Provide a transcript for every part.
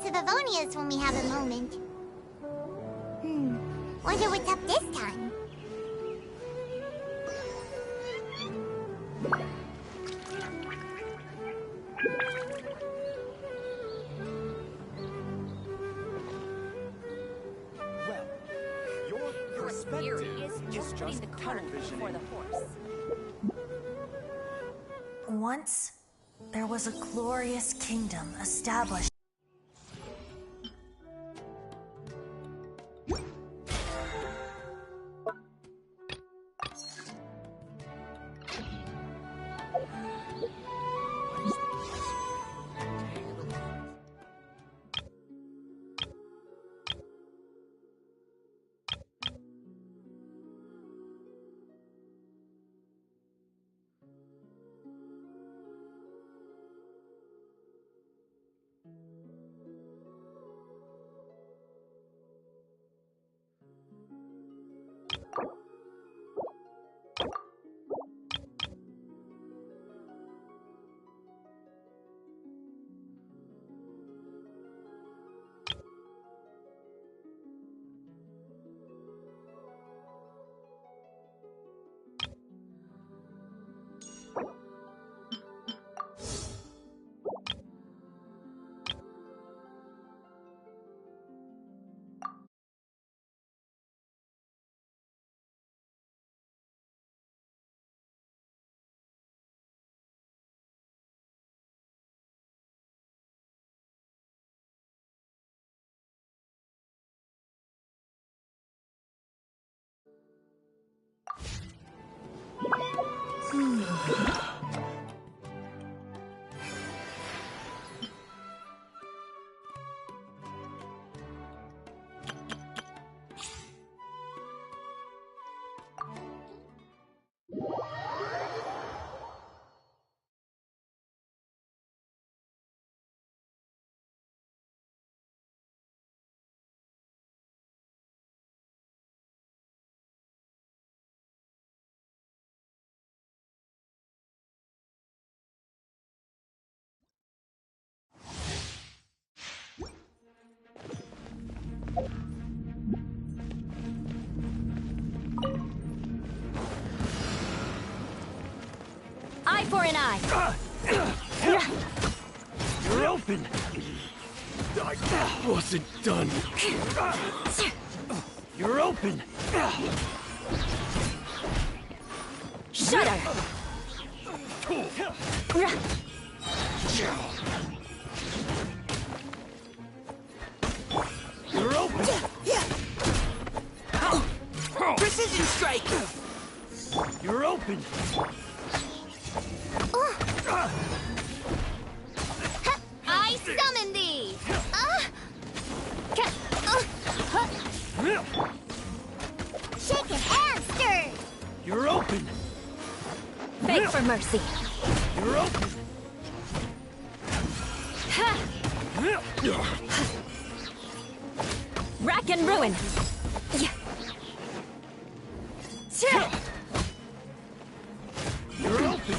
to Bavonia's when we have a moment. Wonder what's up this time. Well, your perspective is just the cart before the horse. Once, there was a glorious kingdom established. Eye for an eye. You're open. I wasn't done. You're open. Shudder. You're open. Precision strike. You're open. I summon thee! Shaken and stirred! You're open. Beg for mercy. You're open. Rack and ruin. You're open.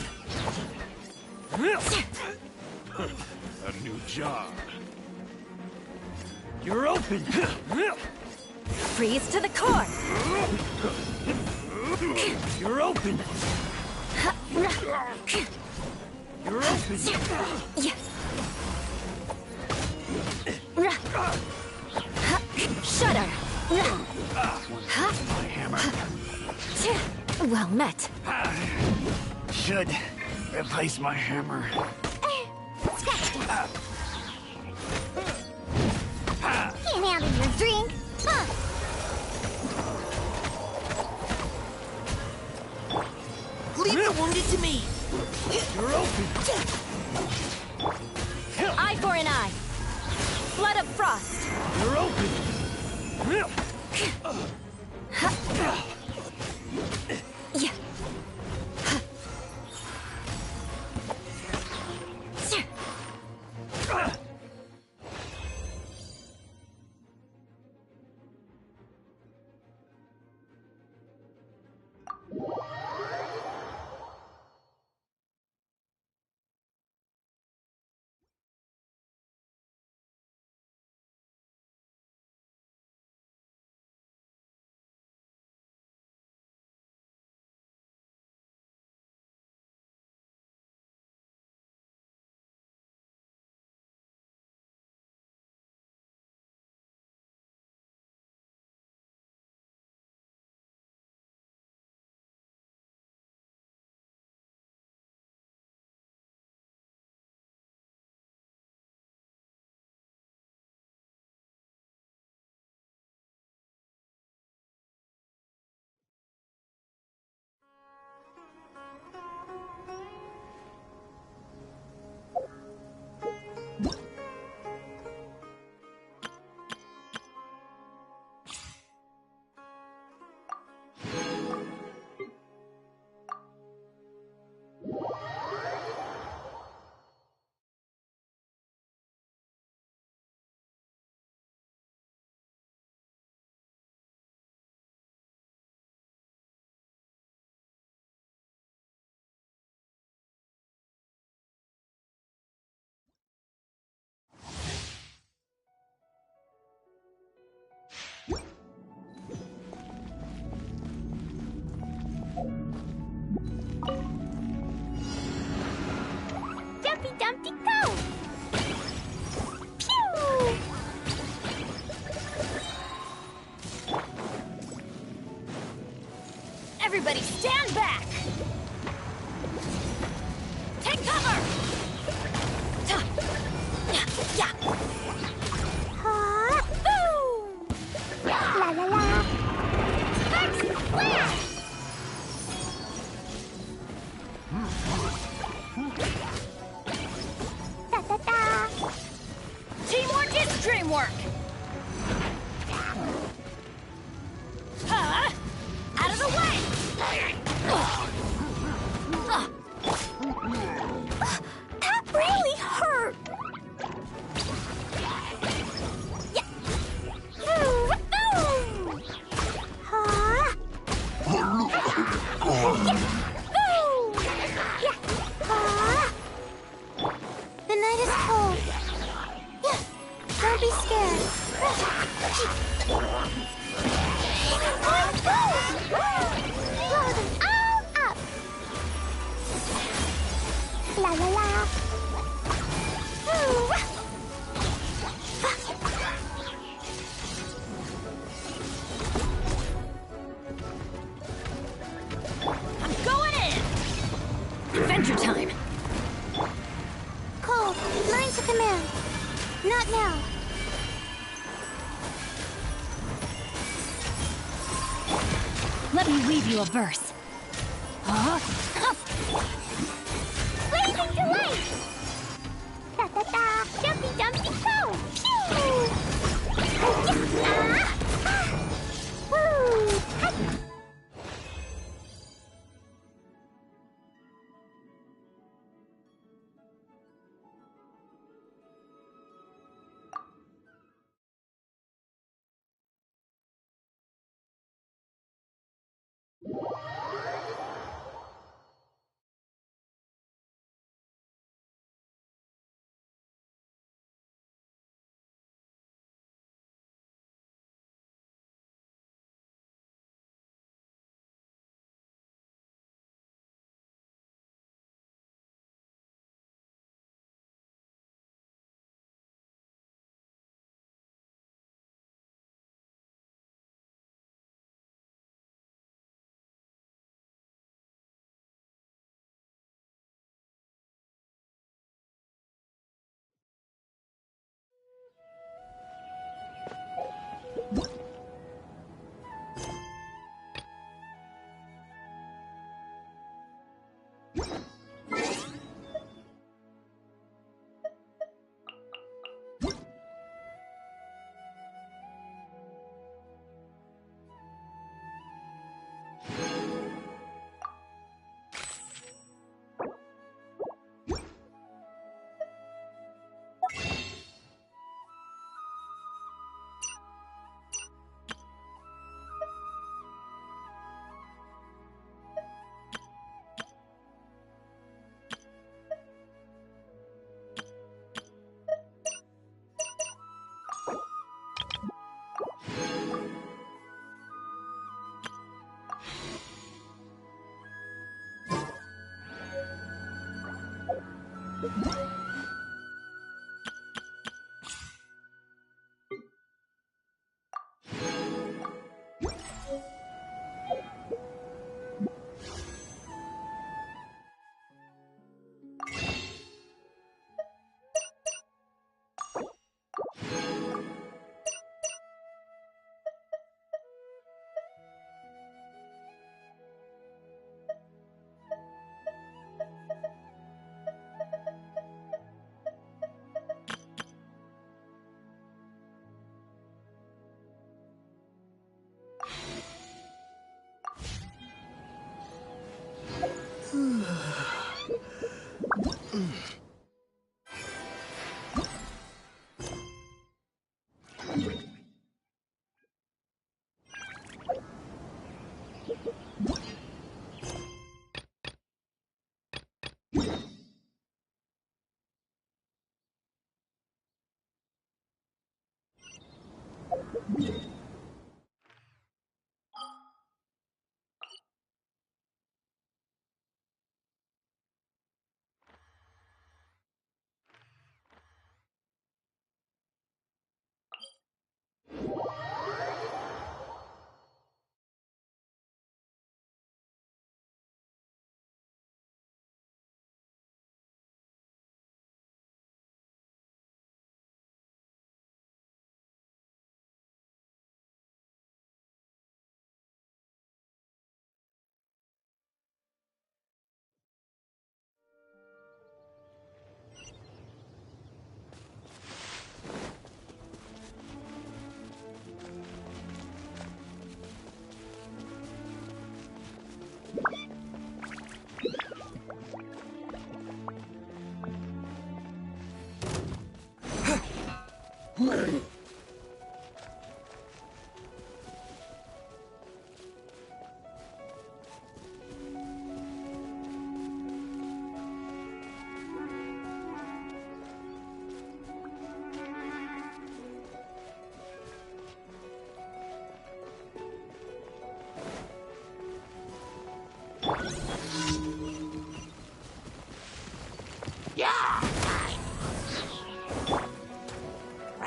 A new job. You're open. Freeze to the core. You're open. You're open. Shudder. My hammer. Well met. Should replace my hammer. Can't handle your drink! Leave the wounded to me. You're open. Eye for an eye. Blood of frost. You're open. Blow them all up! La la la! Ooh. I'm going in! Adventure time! Cole, mine's a command. Not now. Let me weave you a verse. Huh? Blazing delight! Da da da! Jumpy dumpy go! Pew! Ah! Ah! Woo! Ha!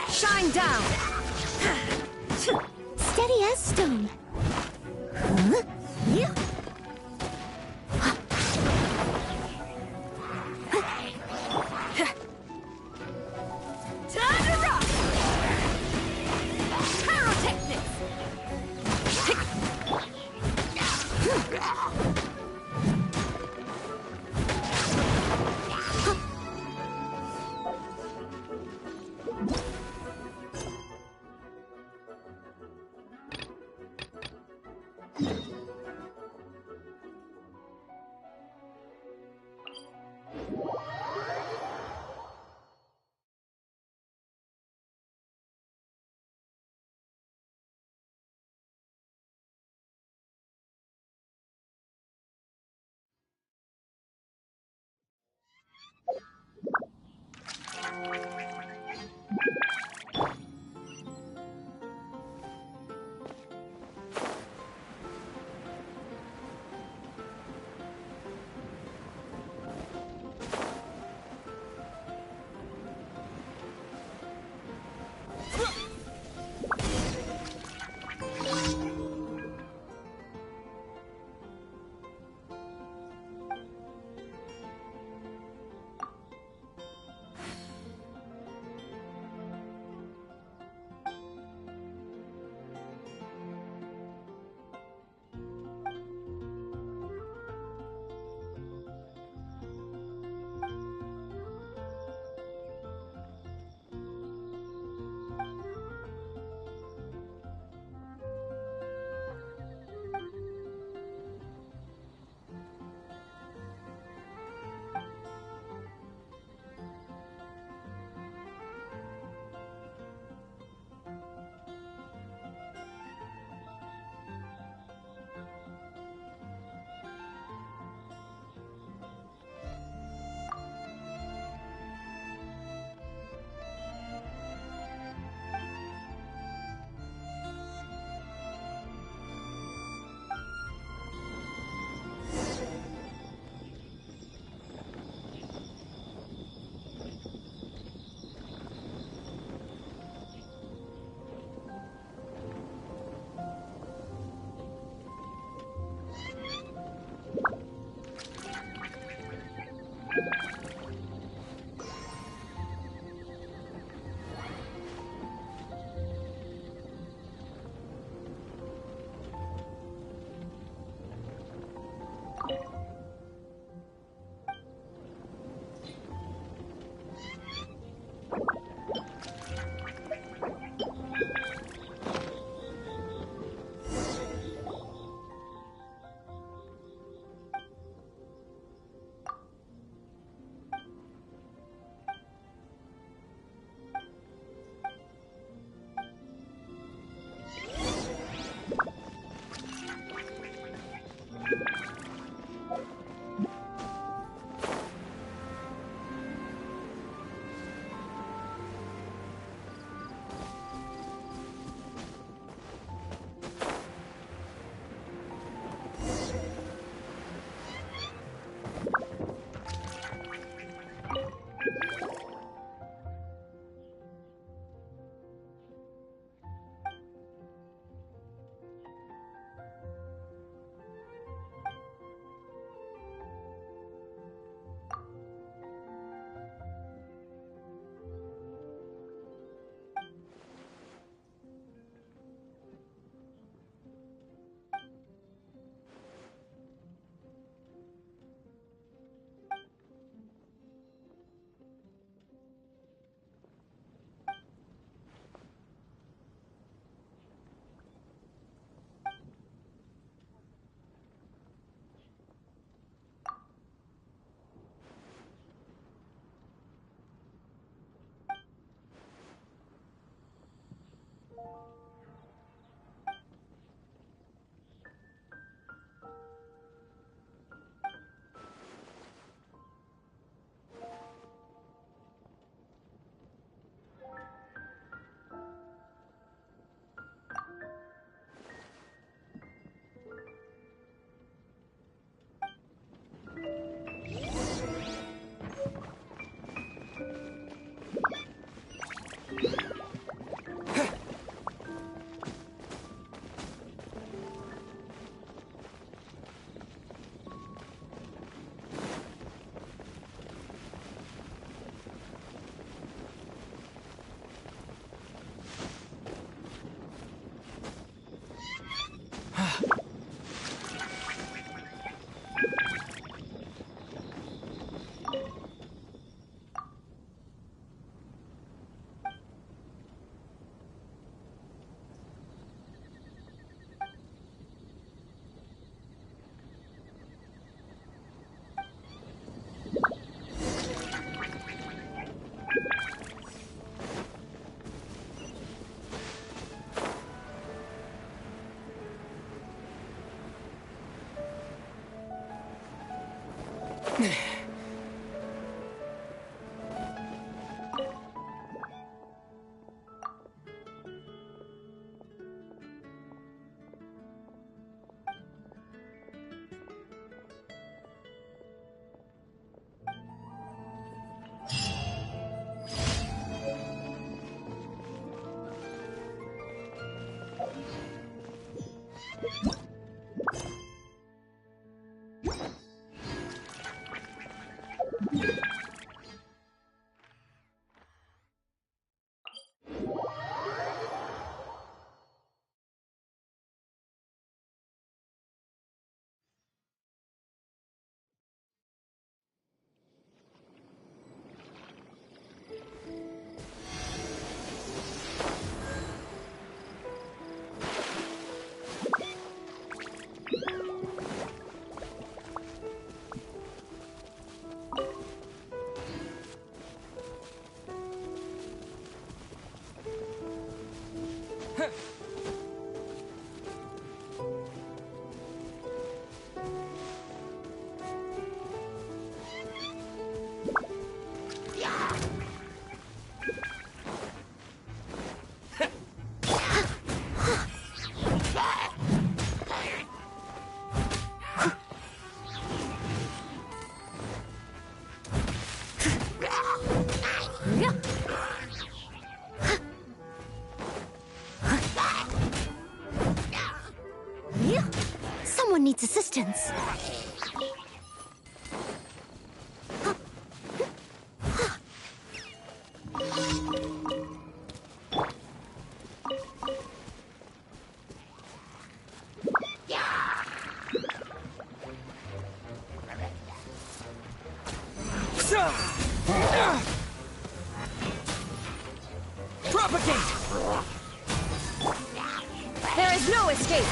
Shine down! Steady as stone. Huh? Yeah. Time to rock! Pyrotechnics! Someone needs assistance. Propagate! There is no escape.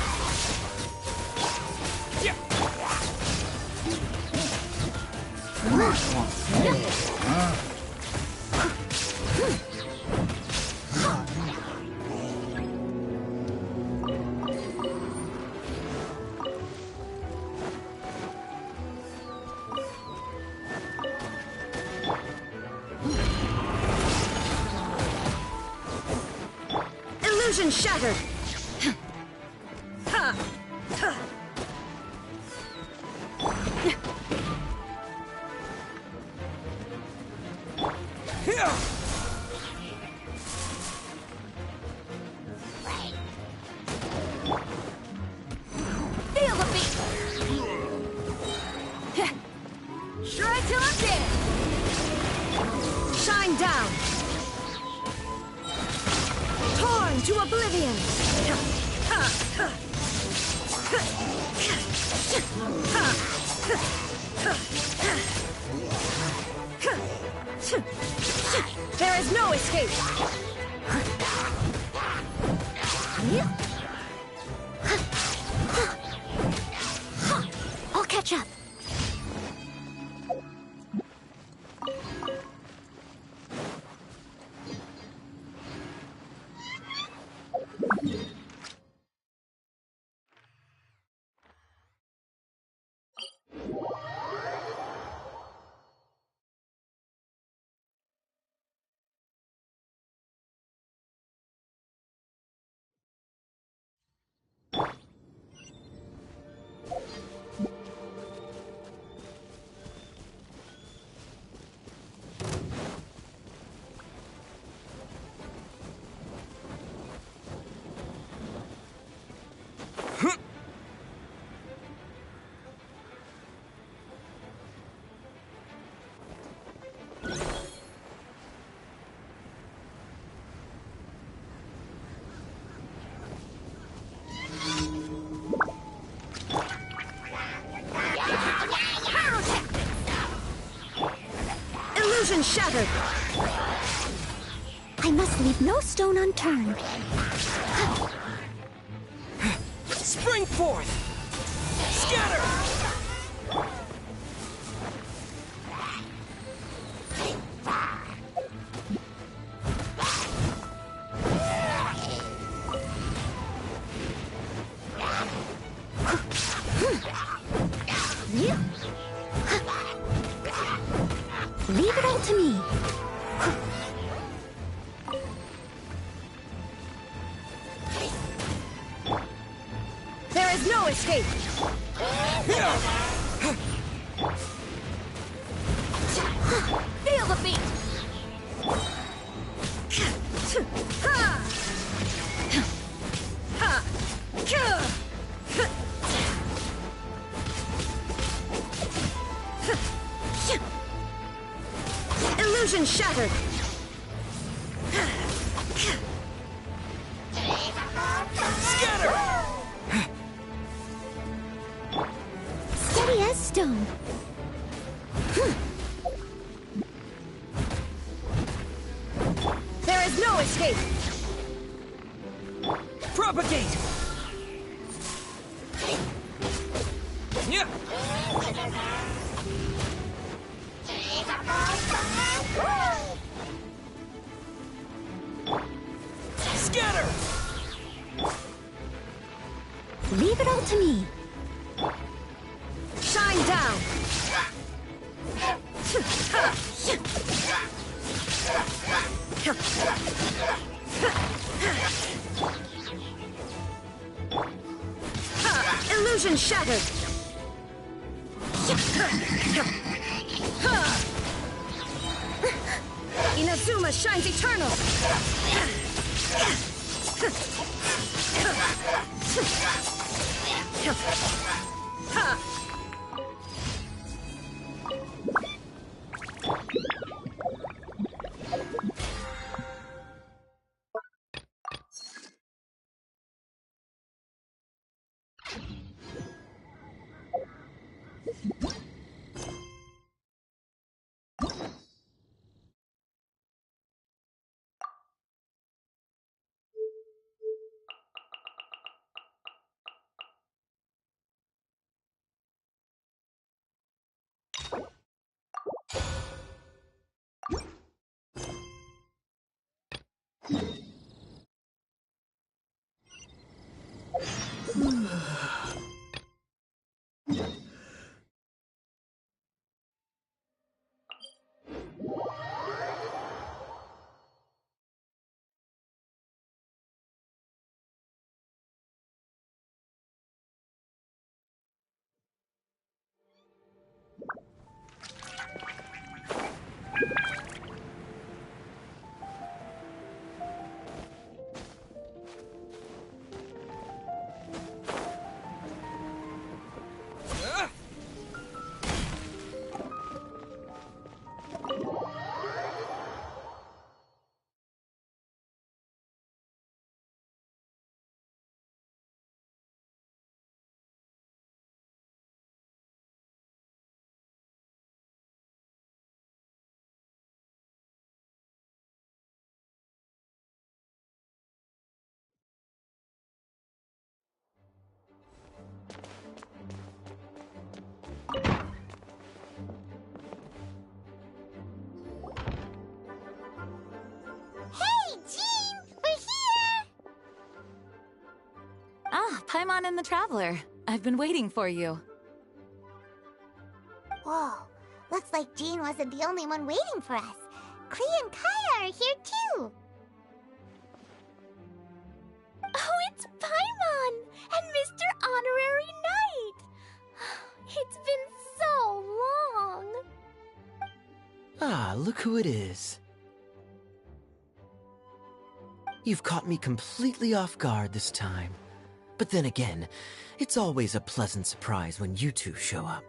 Illusion shattered. Feel the beat. Strike till I'm dead. Shine down. Torn to oblivion. There is no escape. I'll catch up. Illusion shattered. I must leave no stone unturned. Spring forth! Scatter! Leave it all to me. There is no escape! Feel the beat! Illusion shattered! Scatter! Steady as stone. There is no escape! Propagate! Yeah! Scatter! Leave it all to me. Shine down! Illusion shattered! Inazuma shines eternal! Hey, Jean! We're here! Ah, Paimon and the Traveler. I've been waiting for you. Whoa, looks like Jean wasn't the only one waiting for us. Klee and Kaya are here too. Oh, it's Paimon and Mr. Honorary Knight. It's been so long. Ah, look who it is. You've caught me completely off guard this time. But then again, it's always a pleasant surprise when you two show up.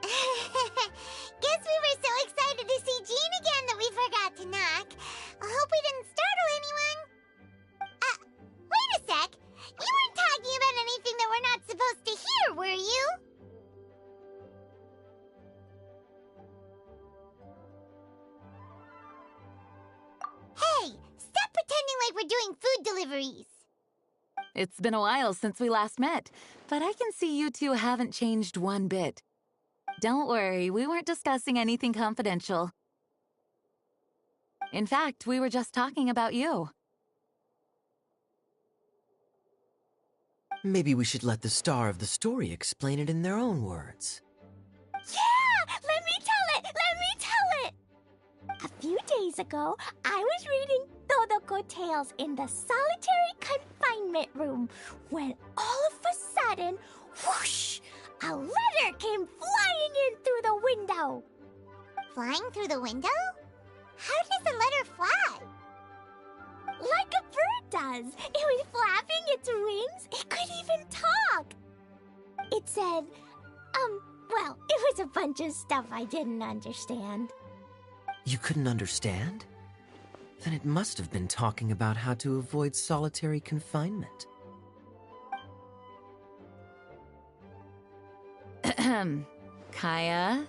Guess we were so excited to see Jean again that we forgot to knock. I hope we didn't startle anyone. Wait a sec. You weren't talking about anything that we're not supposed to hear, were you? Hey, stop pretending like we're doing food deliveries. It's been a while since we last met, but I can see you two haven't changed one bit. Don't worry, we weren't discussing anything confidential. In fact, we were just talking about you. Maybe we should let the star of the story explain it in their own words. Yeah! Let me tell days ago, I was reading Todoko Tales in the solitary confinement room when all of a sudden, whoosh, a letter came flying in through the window. Flying through the window? How does a letter fly? Like a bird does. It was flapping its wings. It could even talk. It said, well, it was a bunch of stuff I didn't understand. You couldn't understand? Then it must have been talking about how to avoid solitary confinement. Kaya?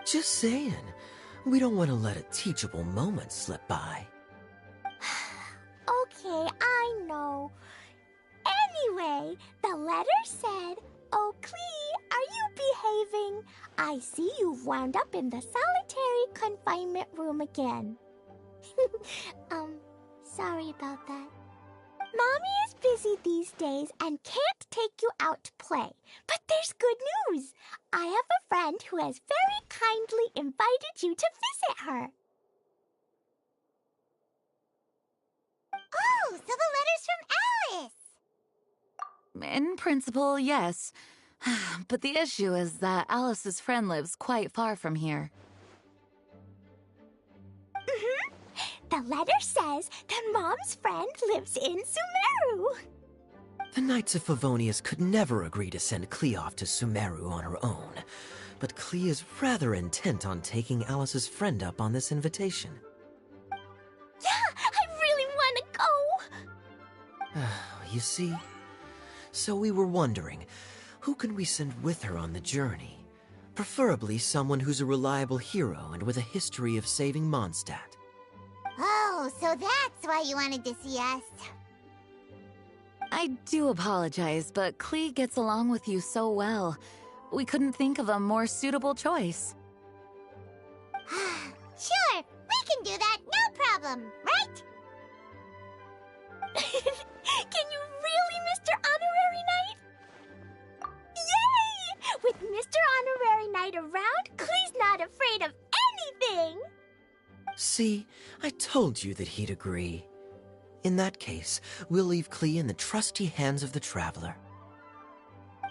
Just saying. We don't want to let a teachable moment slip by. Okay, I know. Anyway, the letter said, "Oh, Klee, are you behaving? I see you've wound up in the solitary confinement room again." Sorry about that. Mommy is busy these days and can't take you out to play. But there's good news. I have a friend who has very kindly invited you to visit her. Oh, so the letter's from Alice! In principle, yes. But the issue is that Alice's friend lives quite far from here. The letter says that Mom's friend lives in Sumeru. The Knights of Favonius could never agree to send Klee off to Sumeru on her own. But Klee is rather intent on taking Alice's friend up on this invitation. Yeah, I really want to go. You see? So we were wondering, who can we send with her on the journey? Preferably someone who's a reliable hero and with a history of saving Mondstadt. Oh, so that's why you wanted to see us. I do apologize, but Klee gets along with you so well. We couldn't think of a more suitable choice. Sure, we can do that, no problem, right? Can you really, Mr. Honorary Knight? Yay! With Mr. Honorary Knight around, Klee's not afraid of anything! See, I told you that he'd agree. In that case, we'll leave Klee in the trusty hands of the Traveler.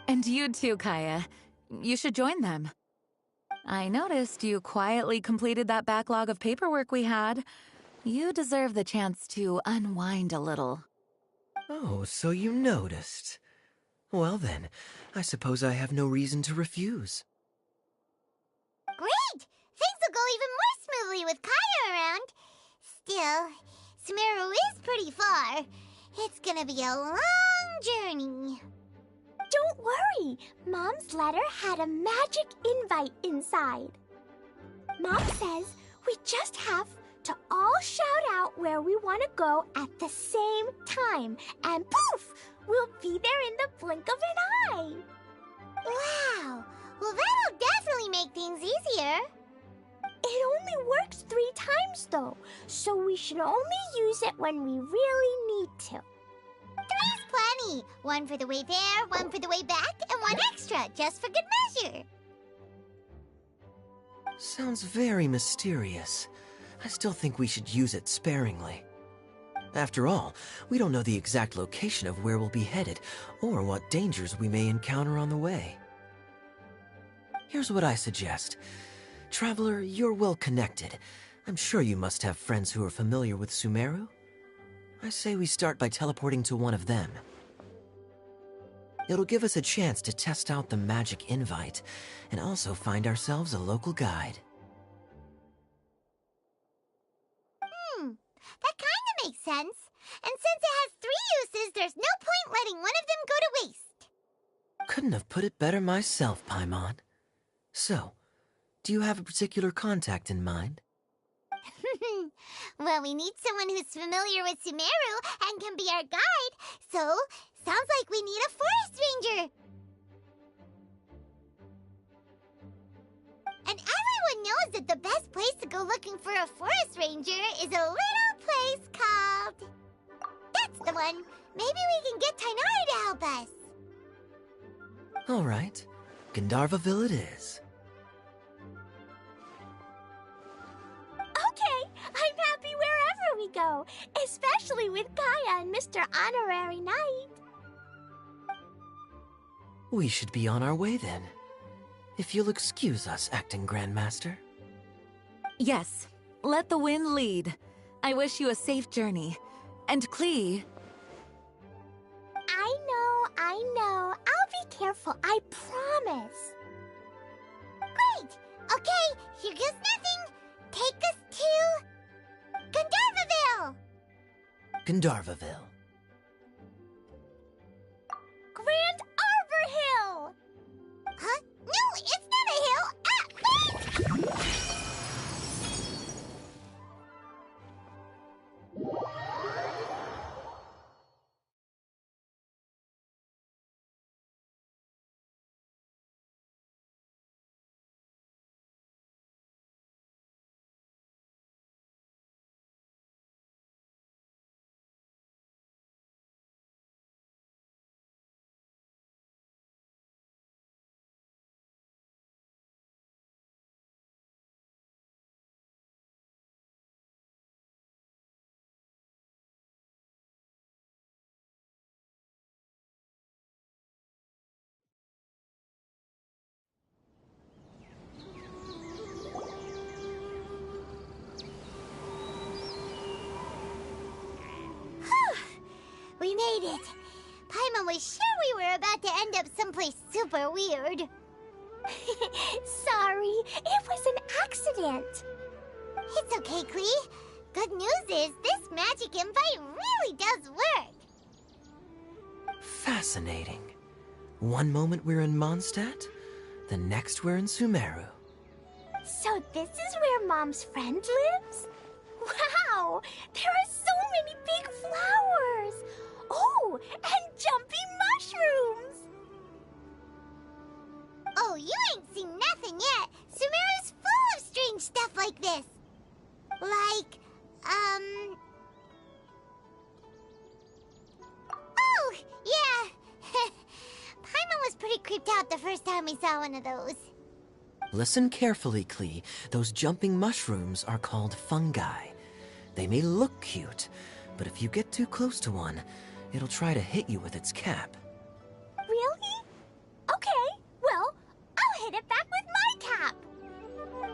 And you too, Kaya. You should join them. I noticed you quietly completed that backlog of paperwork we had. You deserve the chance to unwind a little. Oh, so you noticed. Well then, I suppose I have no reason to refuse. Great! Things will go even more smoothly with Kaya around. Still, Sumeru is pretty far. It's gonna be a long journey. Don't worry. Mom's letter had a magic invite inside. Mom says we just have to all shout out where we want to go at the same time. And poof! We'll be there in the blink of an eye. Wow! Well, that'll definitely make things easier. It only works 3 times, though, so we should only use it when we really need to. 3's plenty. 1 for the way there, 1 for the way back, and 1 extra, just for good measure. Sounds very mysterious. I still think we should use it sparingly. After all, we don't know the exact location of where we'll be headed, or what dangers we may encounter on the way. Here's what I suggest. Traveler, you're well connected. I'm sure you must have friends who are familiar with Sumeru. I say we start by teleporting to one of them. It'll give us a chance to test out the magic invite, and also find ourselves a local guide. That kinda makes sense. And since it has 3 uses, there's no point letting one of them go to waste. Couldn't have put it better myself, Paimon. So, do you have a particular contact in mind? Well, we need someone who's familiar with Sumeru and can be our guide, so sounds like we need a forest ranger. And everyone knows that the best place to go looking for a forest ranger is a little place called... That's the one. Maybe we can get Tainari to help us. All right, Gandharvaville it is. know, especially with Kaya and Mr. Honorary Knight. We should be on our way then. If you'll excuse us, Acting Grandmaster. Yes, let the wind lead. I wish you a safe journey. And Klee... I know. I'll be careful, I promise. Great! Okay, here goes nothing. Take us to... Gandharvaville! Gandharvaville. Grand Arbor Hill! Huh? No, it's not a hill! Ah, wait! We made it. Paimon was sure we were about to end up someplace super weird. Sorry, it was an accident. It's okay, Klee. Good news is this magic invite really does work. Fascinating. One moment we're in Mondstadt, the next we're in Sumeru. So this is where Mom's friend lives? Wow! There are so many big flowers! Oh, and jumping mushrooms! Oh, you ain't seen nothing yet! Sumeru's full of strange stuff like this! Like, Oh, yeah! Paimon was pretty creeped out the first time we saw one of those. Listen carefully, Klee. Those jumping mushrooms are called fungi. They may look cute, but if you get too close to one, it'll try to hit you with its cap. Really? Okay, well, I'll hit it back with my cap.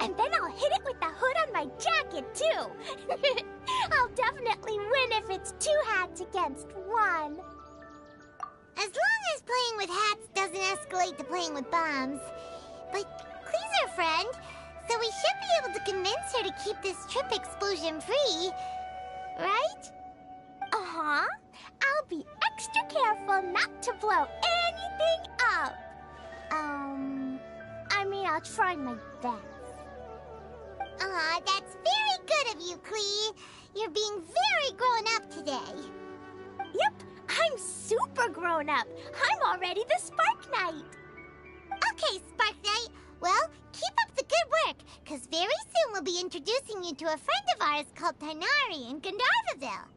And then I'll hit it with the hood on my jacket, too. I'll definitely win if it's 2 hats against 1. As long as playing with hats doesn't escalate to playing with bombs. But Klee's our friend, so we should be able to convince her to keep this trip explosion-free. Right? Uh-huh. I'll be extra careful not to blow anything up. I mean, I'll try my best. That's very good of you, Klee. You're being very grown up today. Yep, I'm super grown up. I'm already the Spark Knight. Okay, Spark Knight. Well, keep up the good work, because very soon we'll be introducing you to a friend of ours called Tighnari in Gandharvaville.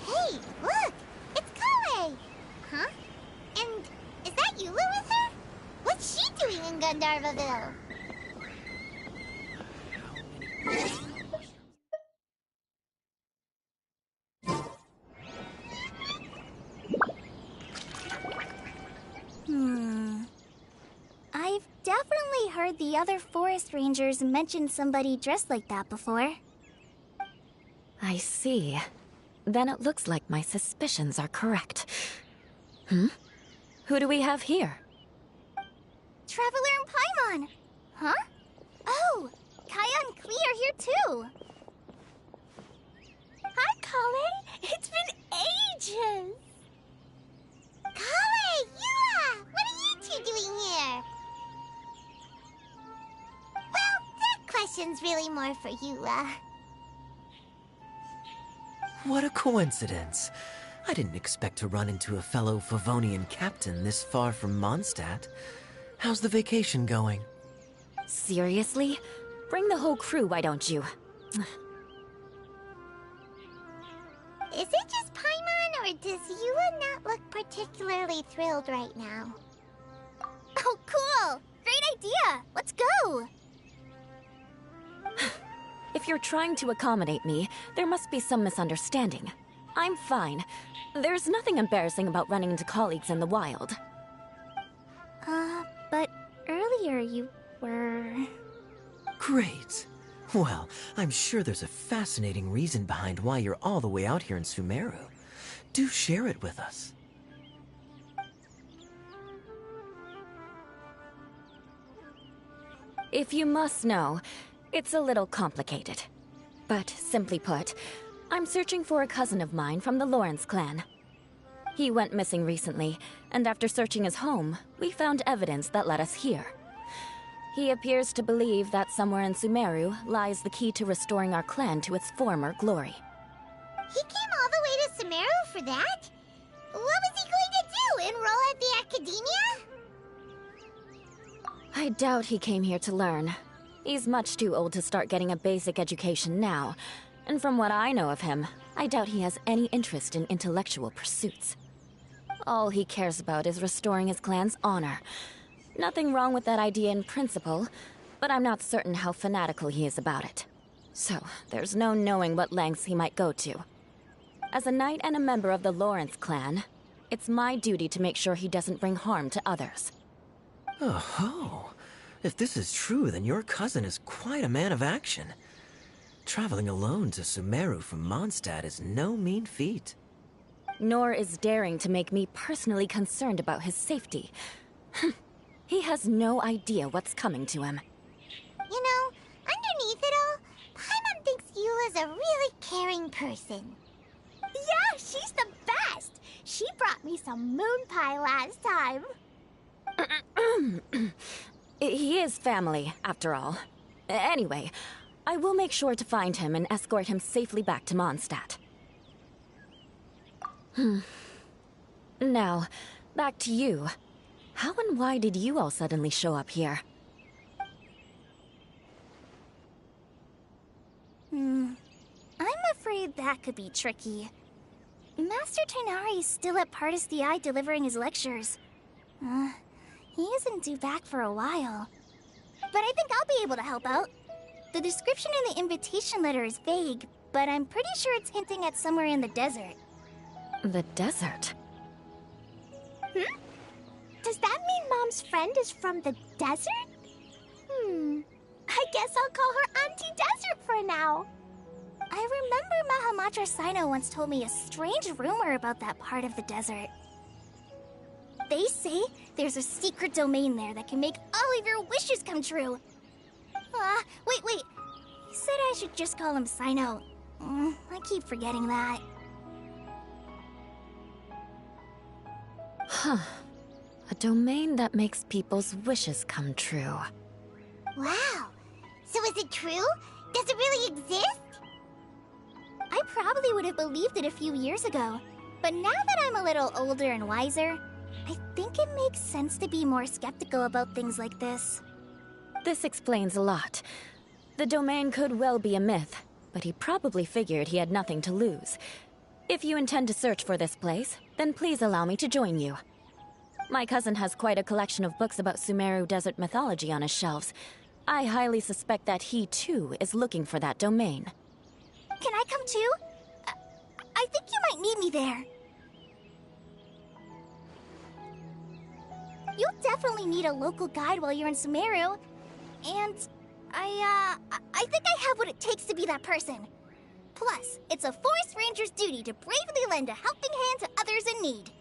Hey, look! It's Kale! Huh? And is that Eula with her? What's she doing in Gandharvaville? I've definitely heard the other forest rangers mention somebody dressed like that before. I see. Then it looks like my suspicions are correct. Who do we have here? Traveler and Paimon! Huh? Oh! Kaya and Klee are here too! Hi, Kale! It's been ages! Kale! Eula! What are you two doing here? Well, that question's really more for Eula. What a coincidence. I didn't expect to run into a fellow Favonian captain this far from Mondstadt. How's the vacation going? Seriously? Bring the whole crew, why don't you? Is it just Paimon, or does Eula not look particularly thrilled right now? Oh, cool! Great idea! Let's go! If you're trying to accommodate me, there must be some misunderstanding. I'm fine. There's nothing embarrassing about running into colleagues in the wild. But earlier you were... Great. Well, I'm sure there's a fascinating reason behind why you're all the way out here in Sumeru. Do share it with us. If you must know, it's a little complicated. But simply put, I'm searching for a cousin of mine from the Lawrence clan. He went missing recently, and after searching his home, we found evidence that led us here. He appears to believe that somewhere in Sumeru lies the key to restoring our clan to its former glory. He came all the way to Sumeru for that? What was he going to do? Enroll at the academia? I doubt he came here to learn. He's much too old to start getting a basic education now. And from what I know of him, I doubt he has any interest in intellectual pursuits. All he cares about is restoring his clan's honor. Nothing wrong with that idea in principle, but I'm not certain how fanatical he is about it. So, there's no knowing what lengths he might go to. As a knight and a member of the Lawrence clan, it's my duty to make sure he doesn't bring harm to others. Oh-ho. If this is true, then your cousin is quite a man of action. Traveling alone to Sumeru from Mondstadt is no mean feat. Nor is daring to make me personally concerned about his safety. He has no idea what's coming to him. You know, underneath it all, Paimon thinks Eula's a really caring person. Yeah, she's the best! She brought me some moon pie last time. He is family, after all. Anyway, I will make sure to find him and escort him safely back to Mondstadt. Now, back to you. How and why did you all suddenly show up here? I'm afraid that could be tricky. Master Tighnari is still at Partis the Eye delivering his lectures. He isn't due back for a while. But I think I'll be able to help out. The description in the invitation letter is vague, but I'm pretty sure it's hinting at somewhere in the desert. The desert? Does that mean Mom's friend is from the desert? I guess I'll call her Auntie Desert for now. I remember Mahamatra Sino once told me a strange rumor about that part of the desert. They say there's a secret domain there that can make all of your wishes come true. Wait. He said I should just call him Sino. I keep forgetting that. Huh. A domain that makes people's wishes come true. Wow. So is it true? Does it really exist? I probably would have believed it a few years ago. But now that I'm a little older and wiser, I think it makes sense to be more skeptical about things like this. This explains a lot. The domain could well be a myth, but he probably figured he had nothing to lose. If you intend to search for this place, then please allow me to join you. My cousin has quite a collection of books about Sumeru desert mythology on his shelves. I highly suspect that he, too, is looking for that domain. Can I come too? I think you might need me there. You'll definitely need a local guide while you're in Sumeru. And I think I have what it takes to be that person. Plus, it's a forest ranger's duty to bravely lend a helping hand to others in need.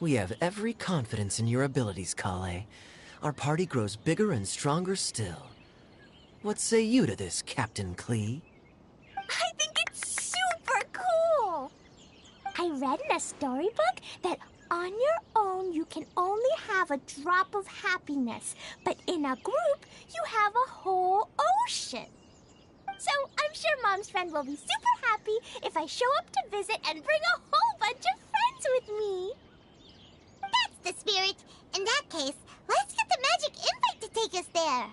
We have every confidence in your abilities, Kale. Our party grows bigger and stronger still. What say you to this, Captain Klee? I think it's super cool! I read in a storybook that on your own you can only have a drop of happiness, but in a group you have a whole ocean. So I'm sure Mom's friend will be super happy if I show up to visit and bring a whole bunch of friends with me. That's the spirit. In that case, let's get the magic invite to take us there.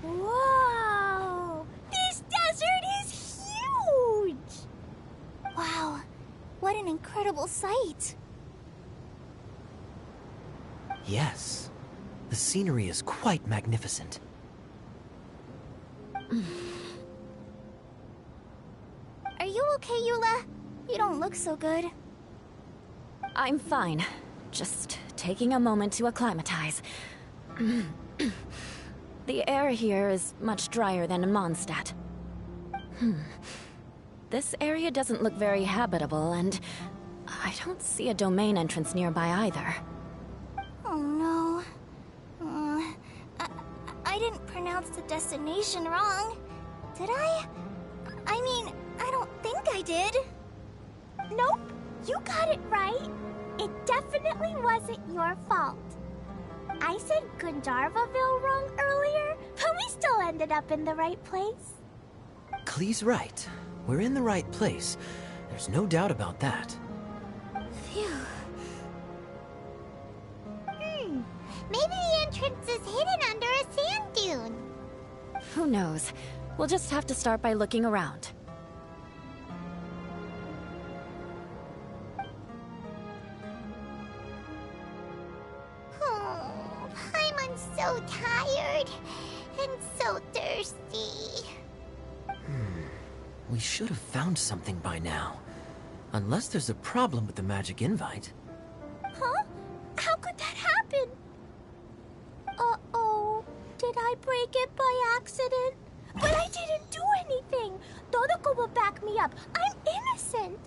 Whoa! This desert is huge! Wow, what an incredible sight. Yes, the scenery is quite magnificent. Are you okay, Eula? You don't look so good. I'm fine. Just taking a moment to acclimatize. The air here is much drier than in Mondstadt. This area doesn't look very habitable, and I don't see a domain entrance nearby either. Oh no. I didn't pronounce the destination wrong. Did I? I mean, I don't think I did. Nope, you got it right. It definitely wasn't your fault. I said Gandharvaville wrong earlier, but we still ended up in the right place. Klee's right. We're in the right place. There's no doubt about that. Phew. Maybe the entrance is hidden under a sand dune. Who knows? We'll just have to start by looking around. Oh, Paimon's so tired and so thirsty. We should have found something by now. Unless there's a problem with the magic invite. Huh? How could that happen? Uh-oh. Did I break it by accident? But I didn't do anything. Todoko will back me up. I'm innocent.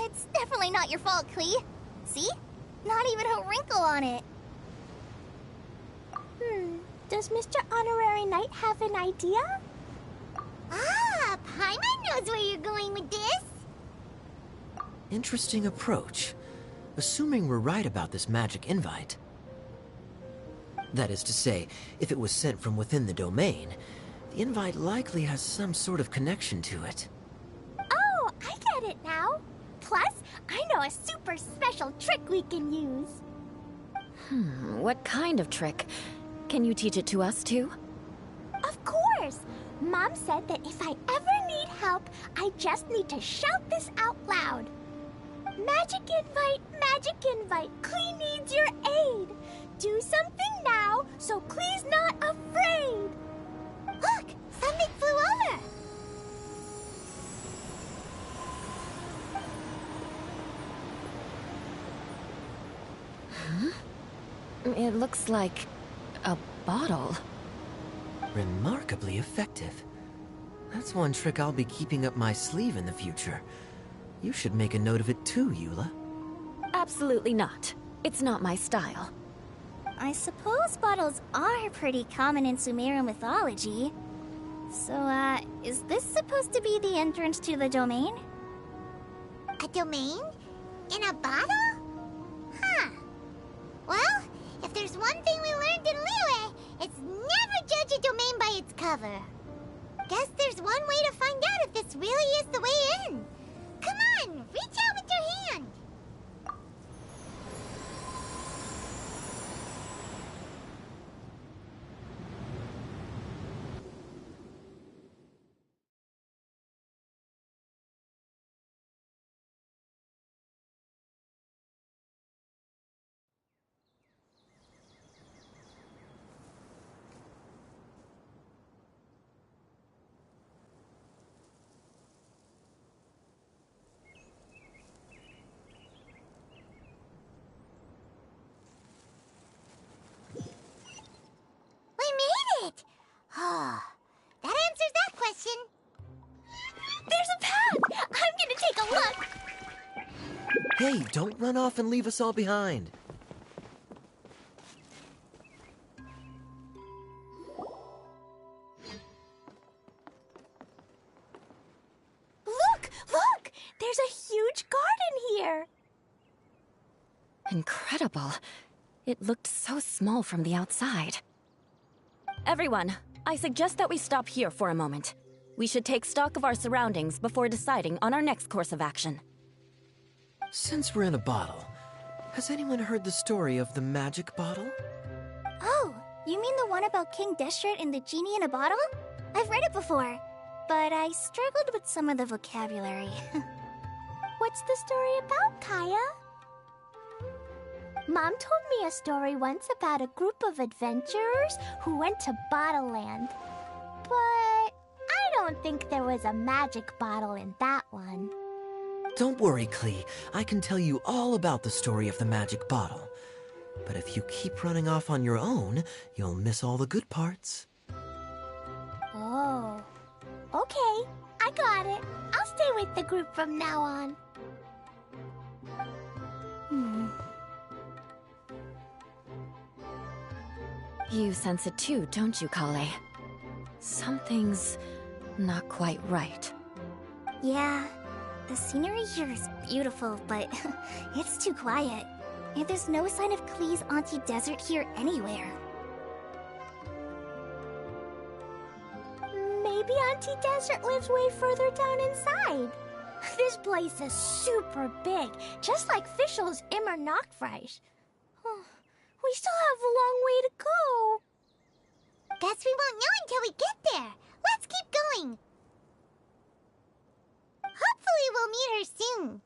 It's definitely not your fault, Klee. See? Not even a wrinkle on it. Does Mr. Honorary Knight have an idea? Ah, Paimon knows where you're going with this. Interesting approach. Assuming we're right about this magic invite. That is to say, if it was sent from within the domain, the invite likely has some sort of connection to it. Oh, I get it now. Plus, I know a super special trick we can use. What kind of trick? Can you teach it to us too? Of course! Mom said that if I ever need help, I just need to shout this out loud. Magic invite, Klee needs your aid. Do something now, so Klee's not afraid. Look, something flew over. It looks like a bottle. Remarkably effective. That's one trick I'll be keeping up my sleeve in the future. You should make a note of it too, Eula. Absolutely not. It's not my style. I suppose bottles are pretty common in Sumeru mythology. So, is this supposed to be the entrance to the domain? A domain? In a bottle? Huh. Well, if there's one thing we learned in Liyue, it's never judge a domain by its cover. Guess there's one way to find out if this really is the way in. Come on, reach out with your hand. Hey, don't run off and leave us all behind. Look! Look! There's a huge garden here! Incredible. It looked so small from the outside. Everyone, I suggest that we stop here for a moment. We should take stock of our surroundings before deciding on our next course of action. Since we're in a bottle, has anyone heard the story of the magic bottle? Oh, you mean the one about King Deshret and the genie in a bottle? I've read it before, but I struggled with some of the vocabulary. What's the story about, Kaya? Mom told me a story once about a group of adventurers who went to Bottle Land. But I don't think there was a magic bottle in that one. Don't worry, Klee. I can tell you all about the story of the magic bottle. But if you keep running off on your own, you'll miss all the good parts. Oh. Okay, I got it. I'll stay with the group from now on. You sense it too, don't you, Kale? Something's not quite right. Yeah, the scenery here is beautiful, but it's too quiet. And there's no sign of Klee's Auntie Desert here anywhere. Maybe Auntie Desert lives way further down inside. This place is super big, just like Fischl's Immer Nachtreich. We still have a long way to go. Guess we won't know until we get there. Let's keep going. Hopefully we'll meet her soon.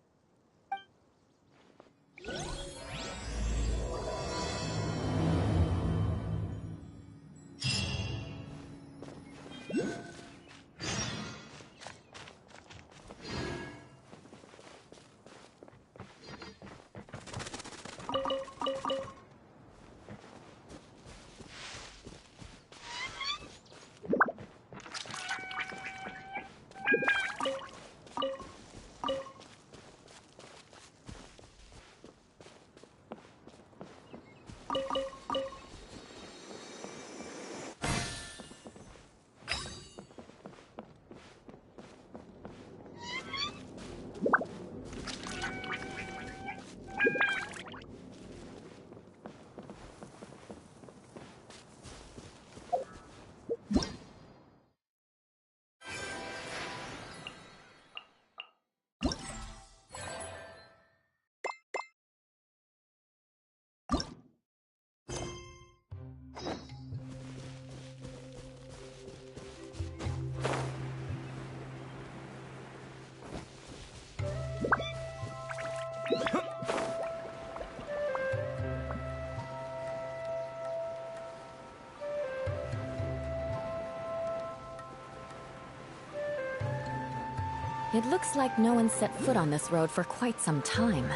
It looks like no one set foot on this road for quite some time.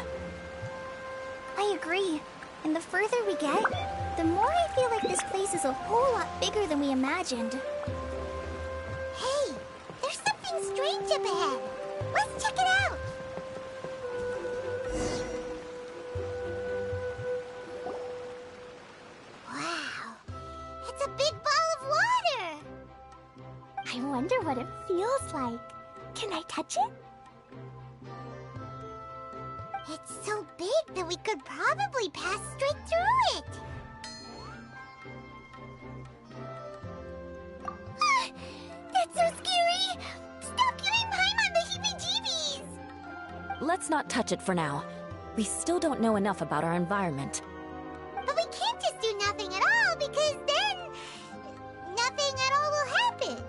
I agree. And the further we get, the more I feel like this place is a whole lot bigger than we imagined. Hey, there's something strange up ahead. Let's check it out. Wow, it's a big ball of water. I wonder what it feels like. Can I touch it? It's so big that we could probably pass straight through it. That's so scary! Stop giving Paimon the heebie-jeebies! Let's not touch it for now. We still don't know enough about our environment. But we can't just do nothing at all, because then nothing at all will happen.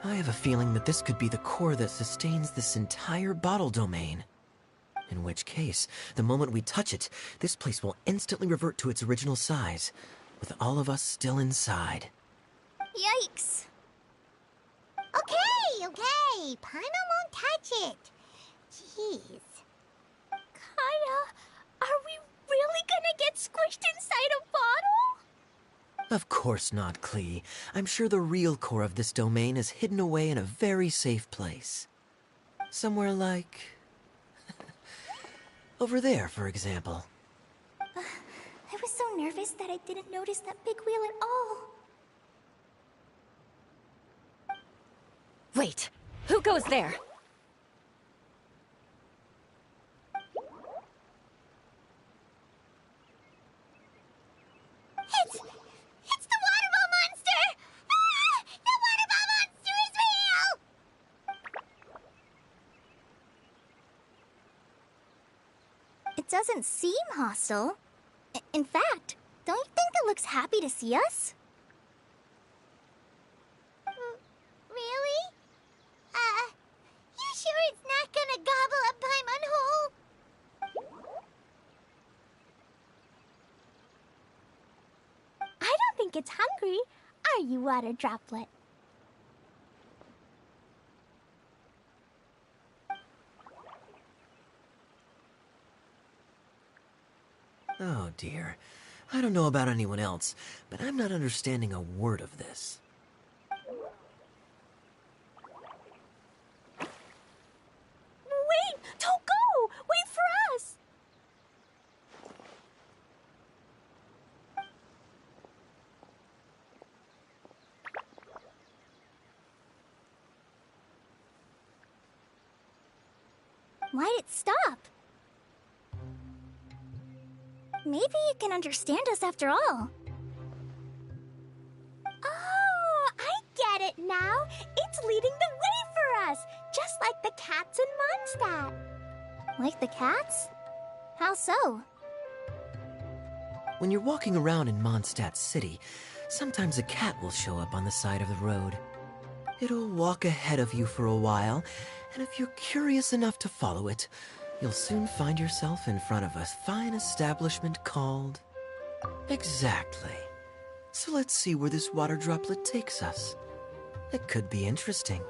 I have a feeling that this could be the core that sustains this entire bottle domain. In which case, the moment we touch it, this place will instantly revert to its original size, with all of us still inside. Yikes. Okay. Paimon won't touch it. Jeez. Kaya, are we really gonna get squished inside a bottle? Of course not, Klee. I'm sure the real core of this domain is hidden away in a very safe place. Somewhere like Over there, for example. I was so nervous that I didn't notice that big wheel at all. Wait, who goes there? It's the waterball monster! Ah! The waterball monster is real! It doesn't seem hostile. In fact, don't you think it looks happy to see us? Really? You sure it's not gonna gobble up Paimon whole? I don't think it's hungry. Are you, Water Droplet? Oh dear. I don't know about anyone else, but I'm not understanding a word of this. Wait! Don't go! Wait for us! Why'd it stop? Maybe it can understand us after all. Oh, I get it now. It's leading the way for us, just like the cats in Mondstadt. Like the cats? How so? When you're walking around in Mondstadt City, sometimes a cat will show up on the side of the road. It'll walk ahead of you for a while, and if you're curious enough to follow it, you'll soon find yourself in front of a fine establishment called... Exactly. So let's see where this water droplet takes us. It could be interesting.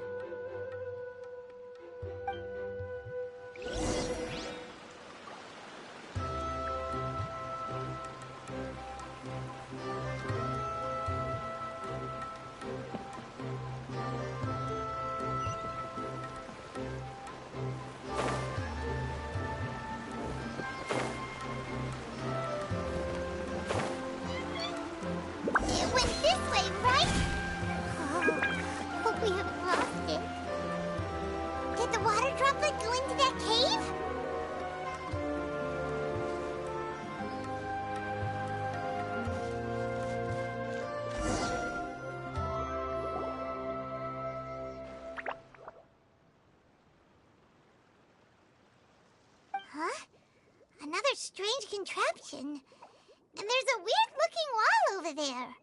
It went this way, right? Oh, hope we haven't lost it. Did the water droplet go into that cave? Huh? Another strange contraption. And there's a weird-looking wall over there.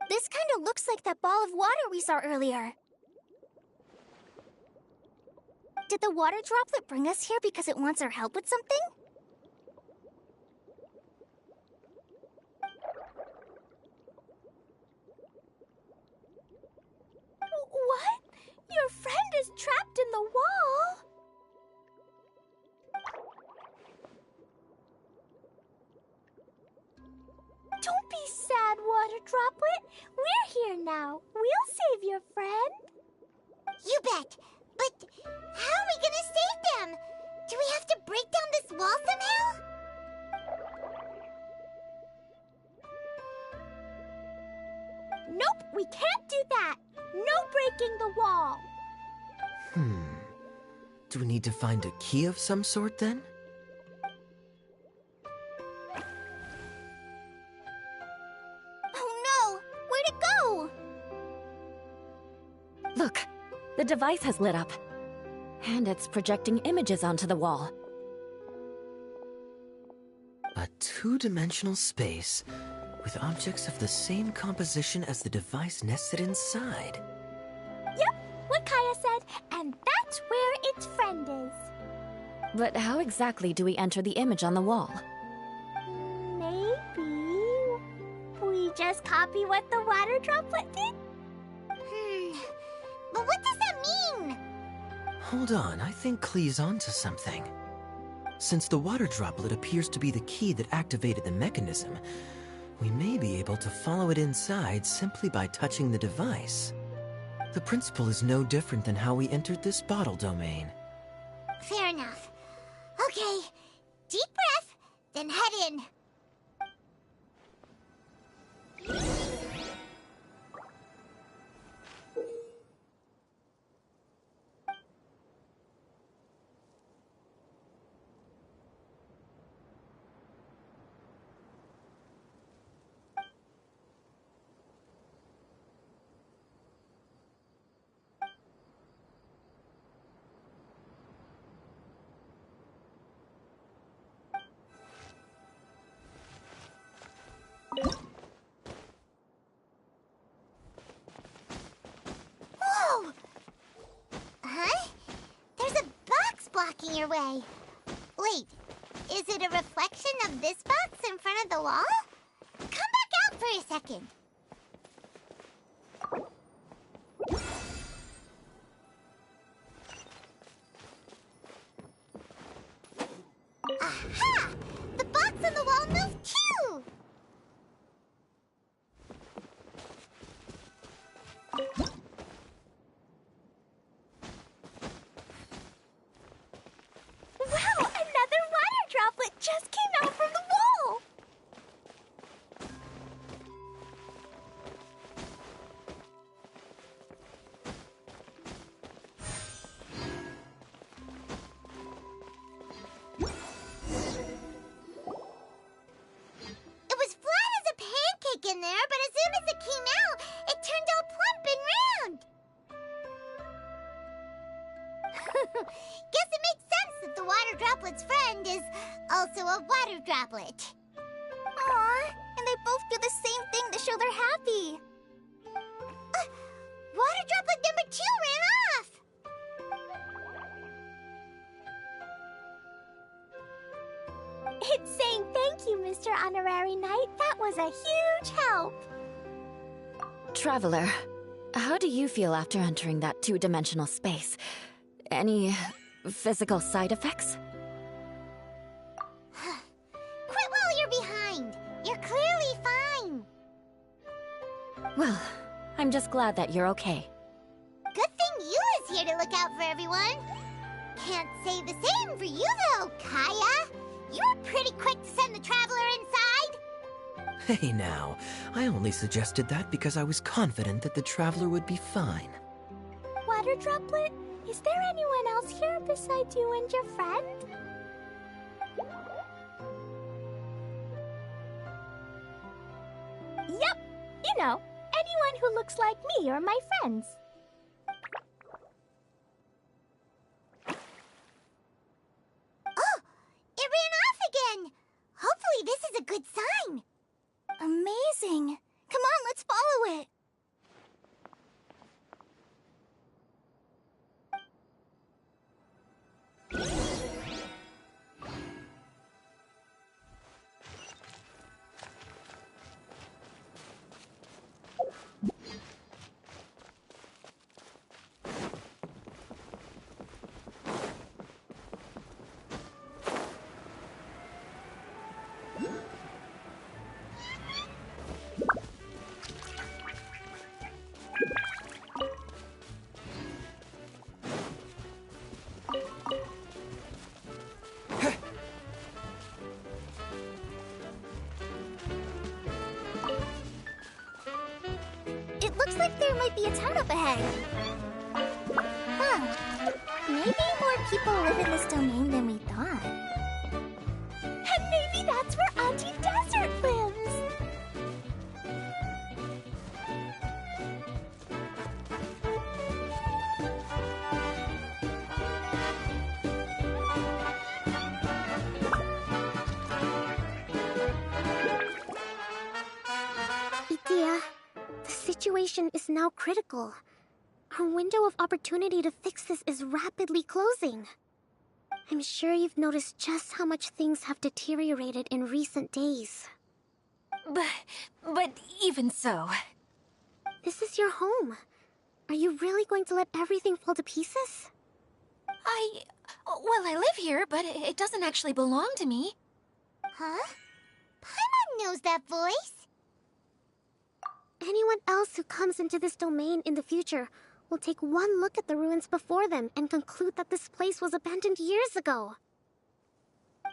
This kind of looks like that ball of water we saw earlier. Did the water droplet bring us here because it wants our help with something? What? Your friend is trapped in the wall? Don't be sad, Water Droplet. We're here now. We'll save your friend. You bet. But how are we gonna save them? Do we have to break down this wall somehow? Nope, we can't do that. No breaking the wall. Do we need to find a key of some sort then? Oh no! Where'd it go? Look, the device has lit up. And it's projecting images onto the wall. A two-dimensional space with objects of the same composition as the device nested inside. Yep, what Kaya said, and that's where its friend is. But how exactly do we enter the image on the wall? Maybe we just copy what the water droplet did? But what does that mean? Hold on, I think Klee's onto something. Since the water droplet appears to be the key that activated the mechanism, we may be able to follow it inside simply by touching the device. The principle is no different than how we entered this bottle domain. Fair enough. Okay, deep breath, then head in. Whoa! Huh? There's a box blocking your way. Wait, is it a reflection of this box in front of the wall? Come back out for a second. Aha! The box on the wall moved too! Wow! Another water droplet just came out from the wall! It was flat as a pancake in there, but as soon as it came out, it turned all plump and round. Guess it makes sense that the water droplet's friend is also a water droplet. Aww, and they both do the same thing to show they're happy. Water droplet number 2 ran off. It's saying thank you, Mr. Honorary Knight. That was a huge help. Traveler, how do you feel after entering that two-dimensional space? Any physical side effects? Quit while you're behind. You're clearly fine. Well, I'm just glad that you're okay. Good thing you is here to look out for everyone. Can't say the same for you, though, Kaya. You were pretty quick to send the traveler inside. Hey now, I only suggested that because I was confident that the traveler would be fine. Water droplet, is there anyone else here besides you and your friend? Yep, you know, anyone who looks like me or my friends. Oh, it ran off again. Hopefully this is a good sign. Amazing. Come on, let's follow it. It looks like there might be a town up ahead. Huh. Maybe more people live in this domain than we thought. And maybe that's where Auntie Desert lives! Itia, the situation is now critical. Our window of opportunity to fix this is rapidly closing. I'm sure you've noticed just how much things have deteriorated in recent days. But even so... This is your home. Are you really going to let everything fall to pieces? Well, I live here, but it doesn't actually belong to me. Huh? Paimon knows that voice. Anyone else who comes into this domain in the future will take one look at the ruins before them and conclude that this place was abandoned years ago.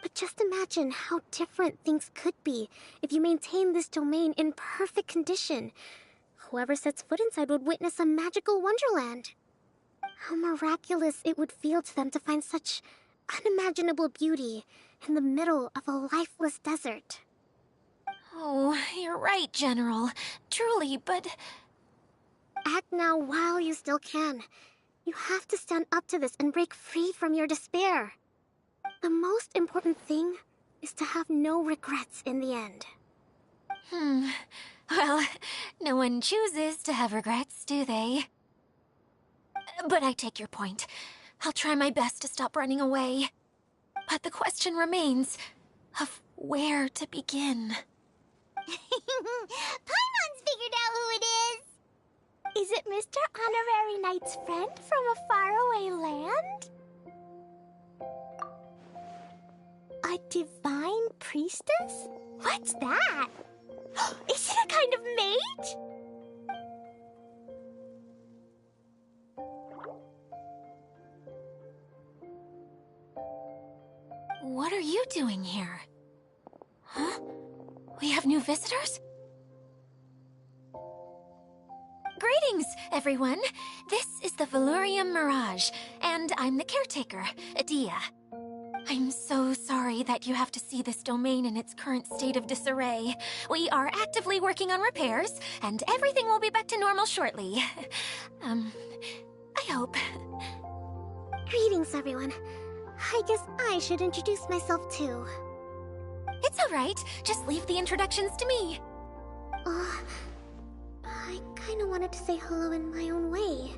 But just imagine how different things could be if you maintain this domain in perfect condition. Whoever sets foot inside would witness a magical wonderland. How miraculous it would feel to them to find such unimaginable beauty in the middle of a lifeless desert. Oh, you're right, General. Truly, but... Act now while you still can. You have to stand up to this and break free from your despair. The most important thing is to have no regrets in the end. Well, no one chooses to have regrets, do they? But I take your point. I'll try my best to stop running away. But the question remains of where to begin. Paimon's figured out who it is! Is it Mr. Honorary Knight's friend from a faraway land? A divine priestess? What's that? Is it a kind of mage? What are you doing here? Huh? We have new visitors? Greetings, everyone. This is the Valurium Mirage, and I'm the caretaker, Adia. I'm so sorry that you have to see this domain in its current state of disarray. We are actively working on repairs, and everything will be back to normal shortly. I hope. Greetings, everyone. I guess I should introduce myself too. It's all right. Just leave the introductions to me. I kinda wanted to say hello in my own way.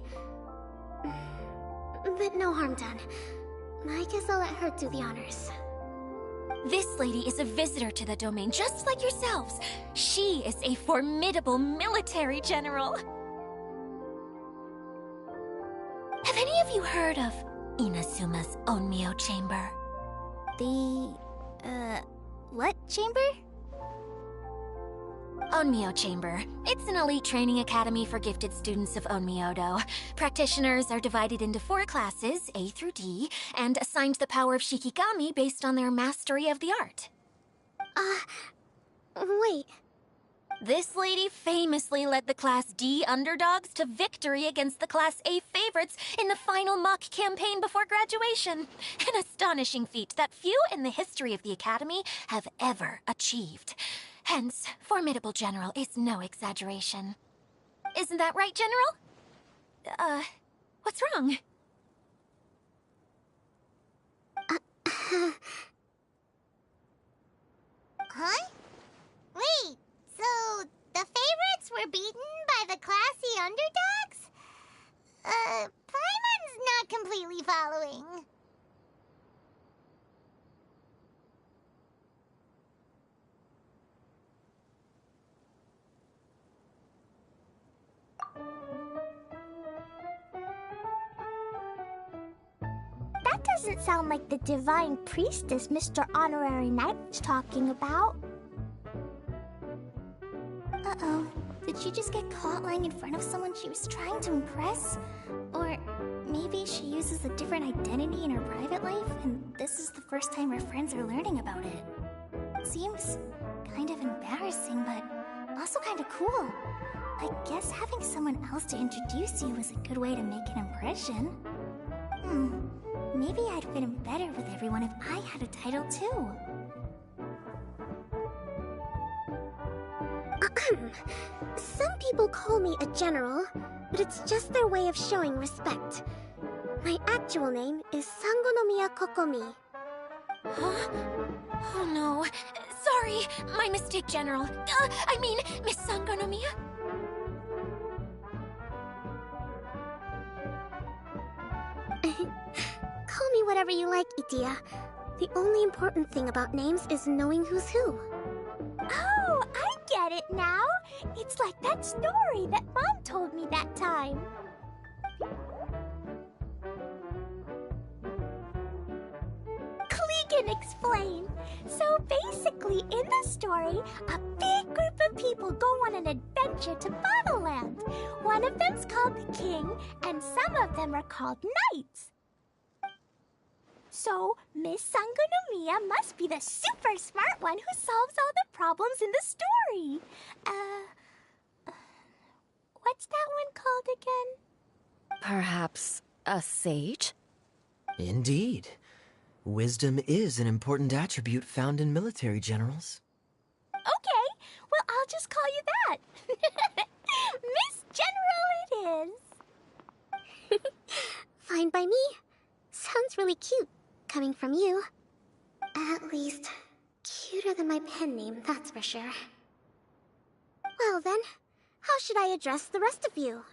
But no harm done. I guess I'll let her do the honors. This lady is a visitor to the domain, just like yourselves. She is a formidable military general. Have any of you heard of Inasuma's Onmyo Chamber? What chamber? Onmyo Chamber. It's an elite training academy for gifted students of Onmyodo. Practitioners are divided into 4 classes, A through D, and assigned the power of Shikigami based on their mastery of the art. Wait. This lady famously led the Class D underdogs to victory against the Class A favorites in the final mock campaign before graduation. An astonishing feat that few in the history of the Academy have ever achieved. Hence, formidable general is no exaggeration. Isn't that right, General? What's wrong? Huh? Wait, so the favorites were beaten by the classy underdogs? Paimon's not completely following. That doesn't sound like the divine priestess Mr. Honorary Knight was talking about. Uh-oh. Did she just get caught lying in front of someone she was trying to impress? Or maybe she uses a different identity in her private life, and this is the first time her friends are learning about it. Seems kind of embarrassing, but also kind of cool. I guess having someone else to introduce you is a good way to make an impression. Maybe I'd fit in better with everyone if I had a title too. Some people call me a general, but it's just their way of showing respect. My actual name is Sangonomiya Kokomi. Huh? Oh no. Sorry, my mistake, General. I mean, Miss Sangonomiya. Call me whatever you like, Idia. The only important thing about names is knowing who's who. Oh, I get it now. It's like that story that Mom told me that time. Clegan explain. So basically, in the story, a big group of people go on an adventure to Bottleland. One of them's called the King, and some of them are called Knights. So, Miss Sangonomiya must be the super smart one who solves all the problems in the story. What's that one called again? Perhaps a sage? Indeed. Wisdom is an important attribute found in military generals. Okay, well, I'll just call you that. Miss General it is. Fine by me. Sounds really cute, coming from you. At least, cuter than my pen name, that's for sure. Well then, how should I address the rest of you?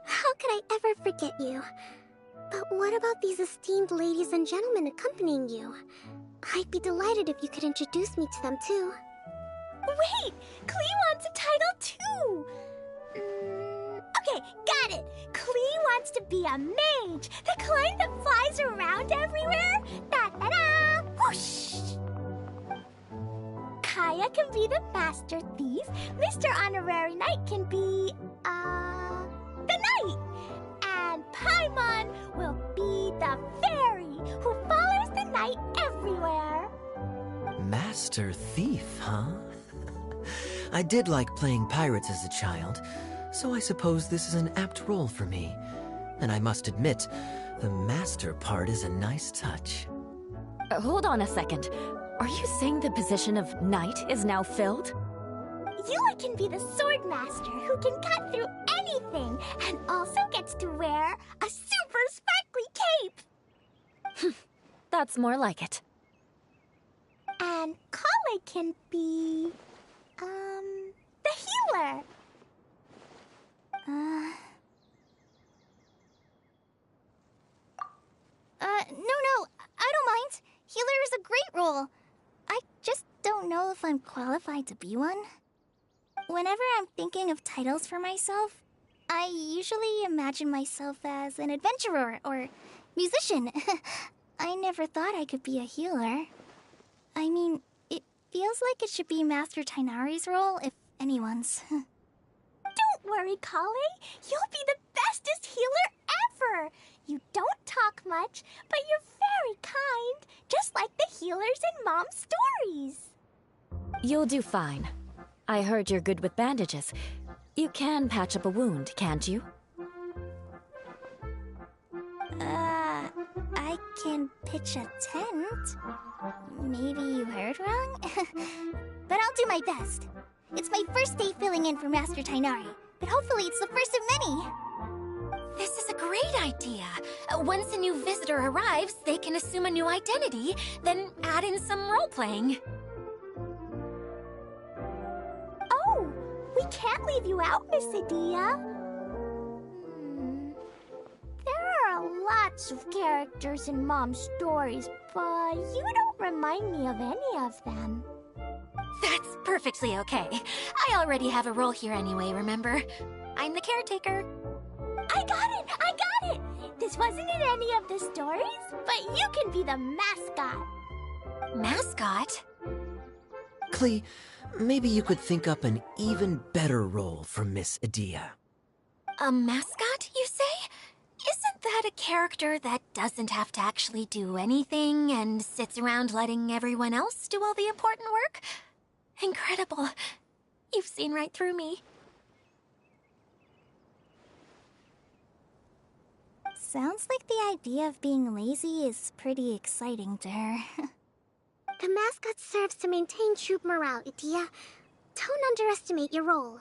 How could I ever forget you? But what about these esteemed ladies and gentlemen accompanying you? I'd be delighted if you could introduce me to them too. Wait! Klee wants a title too! Okay, got it! Klee wants to be a mage! The kind that flies around everywhere! Da-da-da! Whoosh! Kaya can be the Master Thief. Mr. Honorary Knight can be, the Knight! And Paimon will be the Fairy who follows the Knight everywhere. Master Thief, huh? I did like playing pirates as a child, so I suppose this is an apt role for me. And I must admit, the master part is a nice touch. Hold on a second. Are you saying the position of knight is now filled? Eula can be the sword master who can cut through anything and also gets to wear a super sparkly cape. That's more like it. And Kale can be, the healer. No, I don't mind. Healer is a great role. I just don't know if I'm qualified to be one. Whenever I'm thinking of titles for myself, I usually imagine myself as an adventurer or musician. I never thought I could be a healer. I mean, it feels like it should be Master Tainari's role, if anyone's. Don't worry, Kale. You'll be the bestest healer ever. You don't talk much, but you're very kind, just like the healers in Mom's stories. You'll do fine. I heard you're good with bandages. You can patch up a wound, can't you? I can pitch a tent. Maybe you heard wrong? but I'll do my best. It's my first day filling in for Master Tainari, but hopefully it's the first of many. This is a great idea. Once a new visitor arrives, they can assume a new identity, then add in some role-playing. Oh, we can't leave you out, Miss Adia. There are lots of characters in Mom's stories, but you don't remind me of any of them. That's perfectly okay. I already have a role here anyway, remember? I'm the caretaker. I got it! I got it! This wasn't in any of the stories, but you can be the mascot. Mascot? Klee, maybe you could think up an even better role for Miss Adia. A mascot, you say? Isn't that a character that doesn't have to actually do anything and sits around letting everyone else do all the important work? Incredible. You've seen right through me. Sounds like the idea of being lazy is pretty exciting to her. The mascot serves to maintain troop morale, Adia. Don't underestimate your role.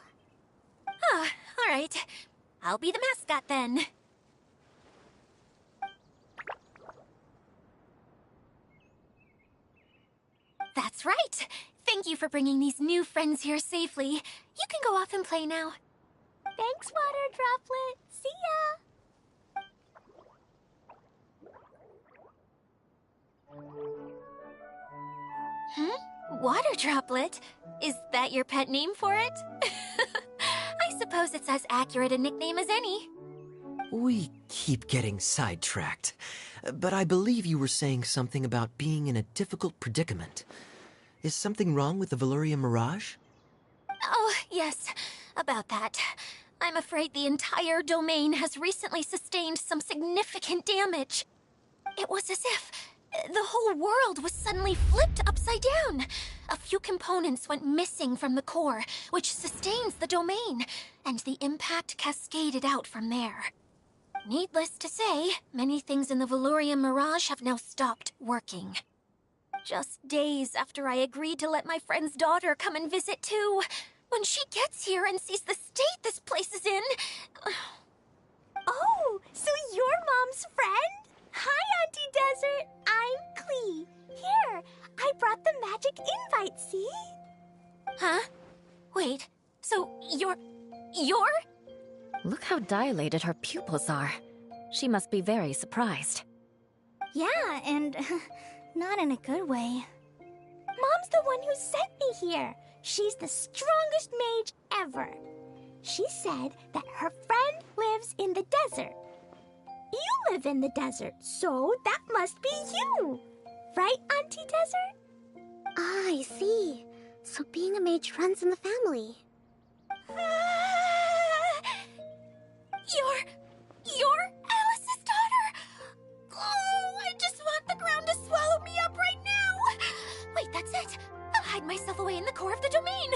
Ah, all right. I'll be the mascot then. That's right. Thank you for bringing these new friends here safely. You can go off and play now. Thanks, Water Droplet. See ya! Water Droplet? Is that your pet name for it? I suppose it's as accurate a nickname as any. We keep getting sidetracked, but I believe you were saying something about being in a difficult predicament. Is something wrong with the Veluria Mirage? Oh, yes, about that. I'm afraid the entire domain has recently sustained some significant damage. It was as if the whole world was suddenly flipped upside down. A few components went missing from the core, which sustains the domain, and the impact cascaded out from there. Needless to say, many things in the Veluria Mirage have now stopped working. Just days after I agreed to let my friend's daughter come and visit too. When she gets here and sees the state this place is in... Oh, so you're Mom's friend? Hi, Auntie Desert. I'm Klee. Here, I brought the magic invite, see? Huh? Wait, so you're... Look how dilated her pupils are. She must be very surprised. Yeah, and not in a good way. Mom's the one who sent me here. She's the strongest mage ever. She said that her friend lives in the desert. You live in the desert, so that must be you. Right, Auntie Desert? Ah, I see. So being a mage runs in the family. You're Alice's daughter! Oh, I just want the ground to swallow me up right now! Wait, that's it! I'll hide myself away in the core of the domain!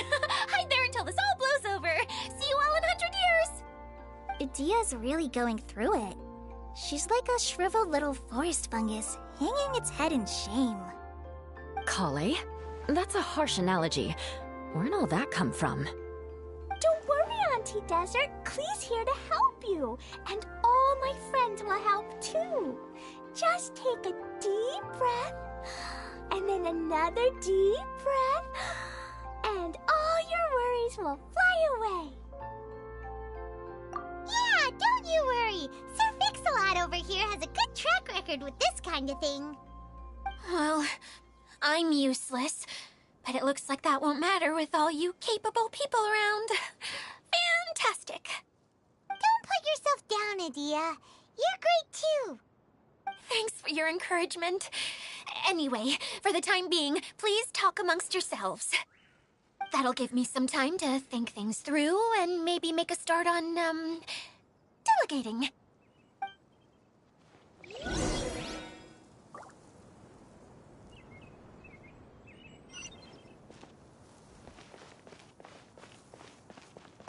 Hide there until this all blows over! See you all in 100 years! Adia's really going through it. She's like a shriveled little forest fungus, hanging its head in shame. Kale? That's a harsh analogy. Where'd all that come from? Don't worry, Auntie Desert. Klee's here to help you. And all my friends will help too. Just take a deep breath, and then another deep breath, and all your worries will fly away. Yeah, don't you worry. Sir Fix-a-Lot over here has a good track record with this kind of thing. Well, I'm useless, but it looks like that won't matter with all you capable people around. Fantastic. Don't put yourself down, Adia. You're great too. Thanks for your encouragement. Anyway, for the time being, please talk amongst yourselves. That'll give me some time to think things through and maybe make a start on, delegating.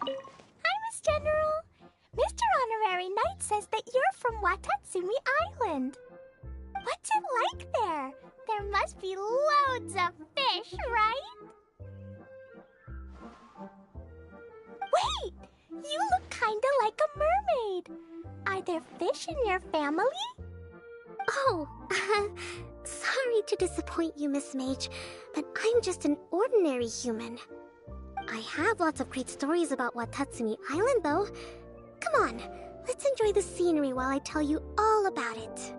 Hi, Miss General. Mr. Honorary Knight says that you're from Watatsumi Island. What's it like there? There must be loads of fish, right? You look kinda like a mermaid. Are there fish in your family? Oh, sorry to disappoint you, Miss Mage, but I'm just an ordinary human. I have lots of great stories about Watatsumi Island, though. Come on, let's enjoy the scenery while I tell you all about it.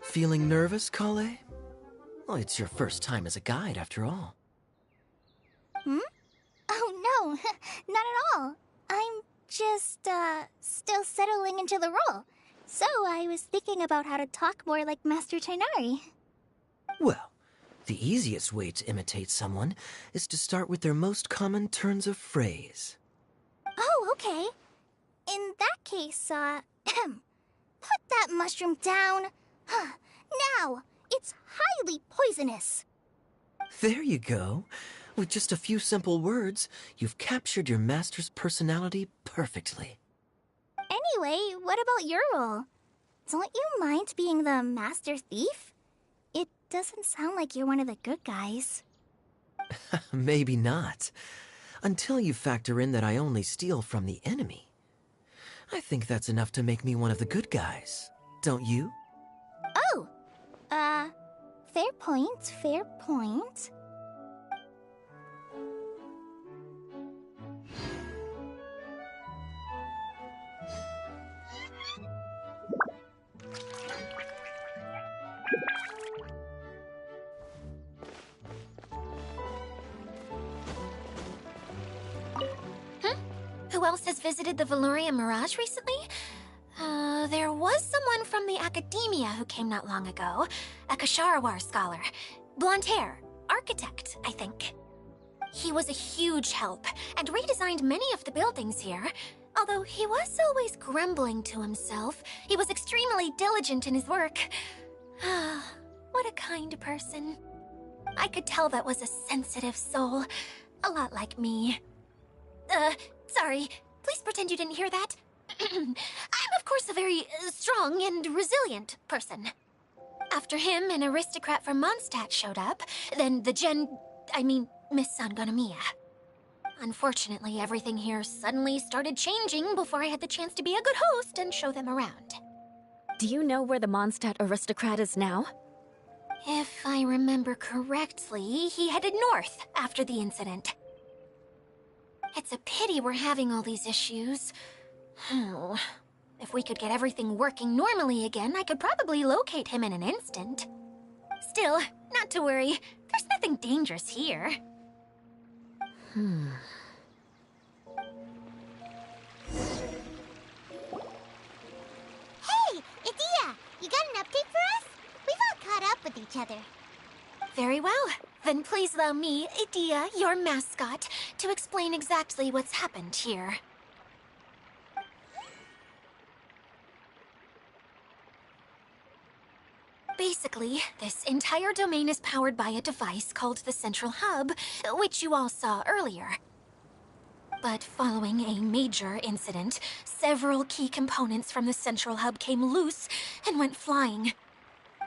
Feeling nervous, Kale? Well, it's your first time as a guide, after all. Oh no, not at all. I'm just, still settling into the role. So I was thinking about how to talk more like Master Tighnari. Well, the easiest way to imitate someone is to start with their most common turns of phrase. Oh, okay. In that case, put that mushroom down. Now, it's highly poisonous. There you go. With just a few simple words, you've captured your master's personality perfectly. Anyway, what about your role? Don't you mind being the master thief? It doesn't sound like you're one of the good guys. Maybe not. Until you factor in that I only steal from the enemy. I think that's enough to make me one of the good guys. Don't you? Oh! Fair point, fair point. Who else has visited the Veloria Mirage recently? There was someone from the academia who came not long ago. A Kasharawar scholar. Blonde hair. Architect, I think. He was a huge help, and redesigned many of the buildings here. Although he was always grumbling to himself, he was extremely diligent in his work. What a kind person. I could tell that was a sensitive soul. A lot like me. Sorry. Please pretend you didn't hear that. I'm, of course, a very strong and resilient person. After him, an aristocrat from Mondstadt showed up, then Miss Sangonomiya. Unfortunately, everything here suddenly started changing before I had the chance to be a good host and show them around. Do you know where the Mondstadt aristocrat is now? If I remember correctly, he headed north after the incident. It's a pity we're having all these issues. Oh, if we could get everything working normally again, I could probably locate him in an instant. Still, not to worry. There's nothing dangerous here. Hey, Idia, you got an update for us? We've all caught up with each other. Very well. Then please allow me, Idia, your mascot, to explain exactly what's happened here. Basically, this entire domain is powered by a device called the Central Hub, which you all saw earlier. But following a major incident, several key components from the Central Hub came loose and went flying.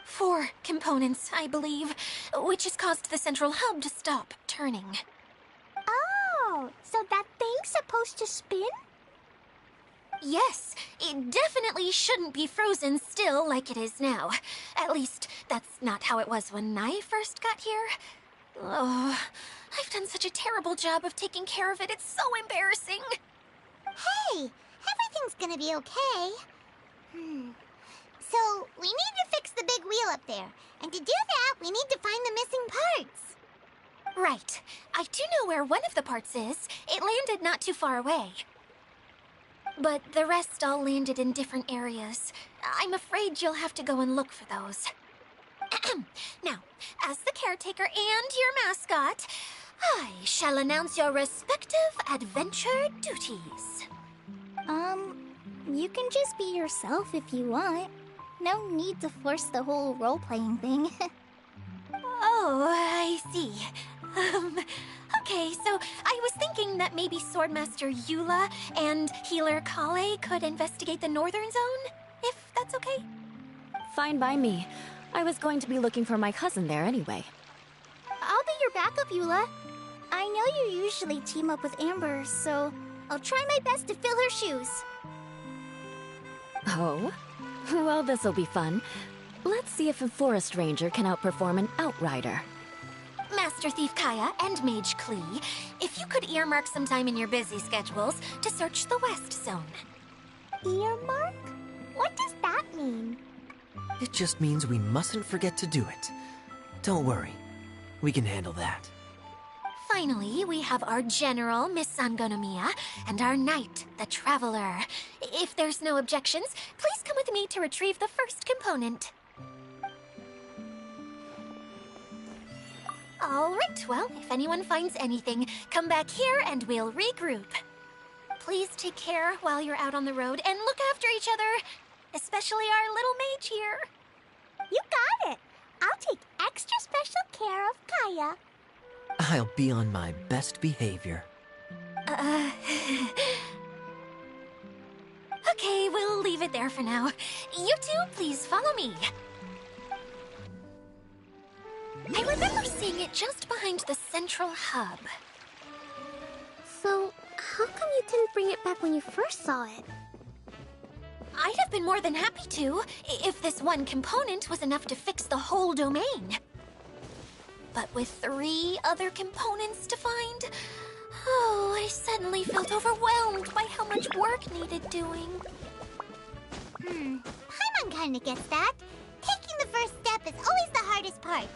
4 components, I believe, which has caused the Central Hub to stop turning. Oh, so that thing's supposed to spin? Yes, it definitely shouldn't be frozen still like it is now. At least, that's not how it was when I first got here. Oh, I've done such a terrible job of taking care of it, it's so embarrassing. Hey, everything's gonna be okay. So, we need to fix the big wheel up there. And to do that, we need to find the missing parts. Right. I do know where one of the parts is. It landed not too far away. But the rest all landed in different areas. I'm afraid you'll have to go and look for those. Now, as the caretaker and your mascot, I shall announce your respective adventure duties. You can just be yourself if you want. No need to force the whole role-playing thing. Oh, I see. Okay, so I was thinking that maybe Swordmaster Eula and Healer Kale could investigate the Northern Zone, if that's okay? Fine by me. I was going to be looking for my cousin there anyway. I'll be your backup, Eula. I know you usually team up with Amber, so I'll try my best to fill her shoes. Oh? Well, this'll be fun. Let's see if a forest ranger can outperform an outrider. Master Thief Kaya and Mage Klee, if you could earmark some time in your busy schedules to search the West Zone. Earmark? What does that mean? It just means we mustn't forget to do it. Don't worry. We can handle that. Finally, we have our General, Miss Sangonomiya, and our Knight, the Traveler. If there's no objections, please come with me to retrieve the first component. All right, well, if anyone finds anything, come back here and we'll regroup. Please take care while you're out on the road and look after each other, especially our little mage here. You got it! I'll take extra special care of Kaya. I'll be on my best behavior. Okay, we'll leave it there for now. You two, please follow me. I remember seeing it just behind the central hub. So, how come you didn't bring it back when you first saw it? I'd have been more than happy to, if this one component was enough to fix the whole domain. But with 3 other components to find, oh, I suddenly felt overwhelmed by how much work needed doing. Paimon kinda gets that. Taking the first step is always the hardest part.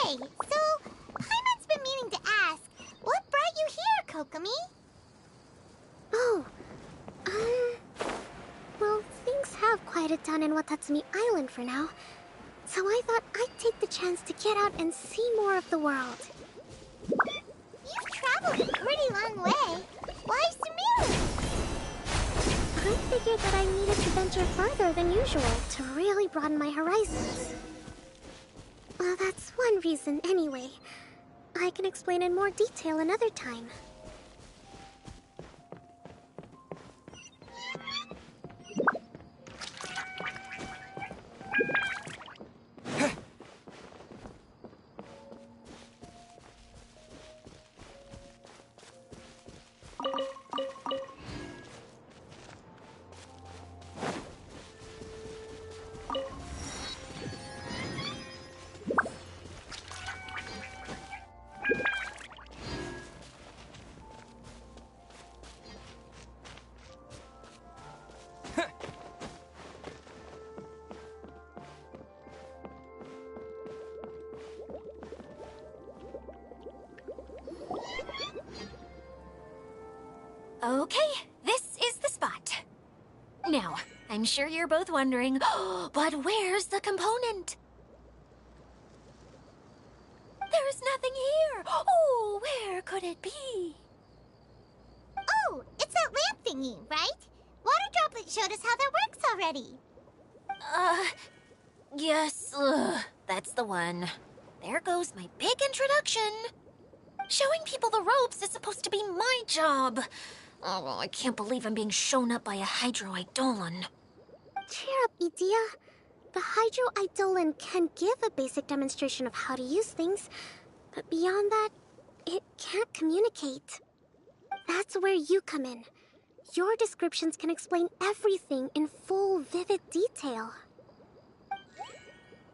Hey, so Paimon's been meaning to ask, what brought you here, Kokomi? Oh, well, things have quieted down in Watatsumi Island for now. So I thought I'd take the chance to get out and see more of the world. You've traveled a pretty long way. Why Sumeru? I figured that I needed to venture farther than usual to really broaden my horizons. Well, that's one reason anyway. I can explain in more detail another time. Okay, this is the spot. Now, I'm sure you're both wondering, but where's the component? There's nothing here. Oh, where could it be? Oh, it's that lamp thingy, right? Water Droplet showed us how that works already. Yes, that's the one. There goes my big introduction. Showing people the ropes is supposed to be my job. Oh, I can't believe I'm being shown up by a Hydro-Eidolon. Cheer up, Edea. The Hydro-Eidolon can give a basic demonstration of how to use things, but beyond that, it can't communicate. That's where you come in. Your descriptions can explain everything in full, vivid detail.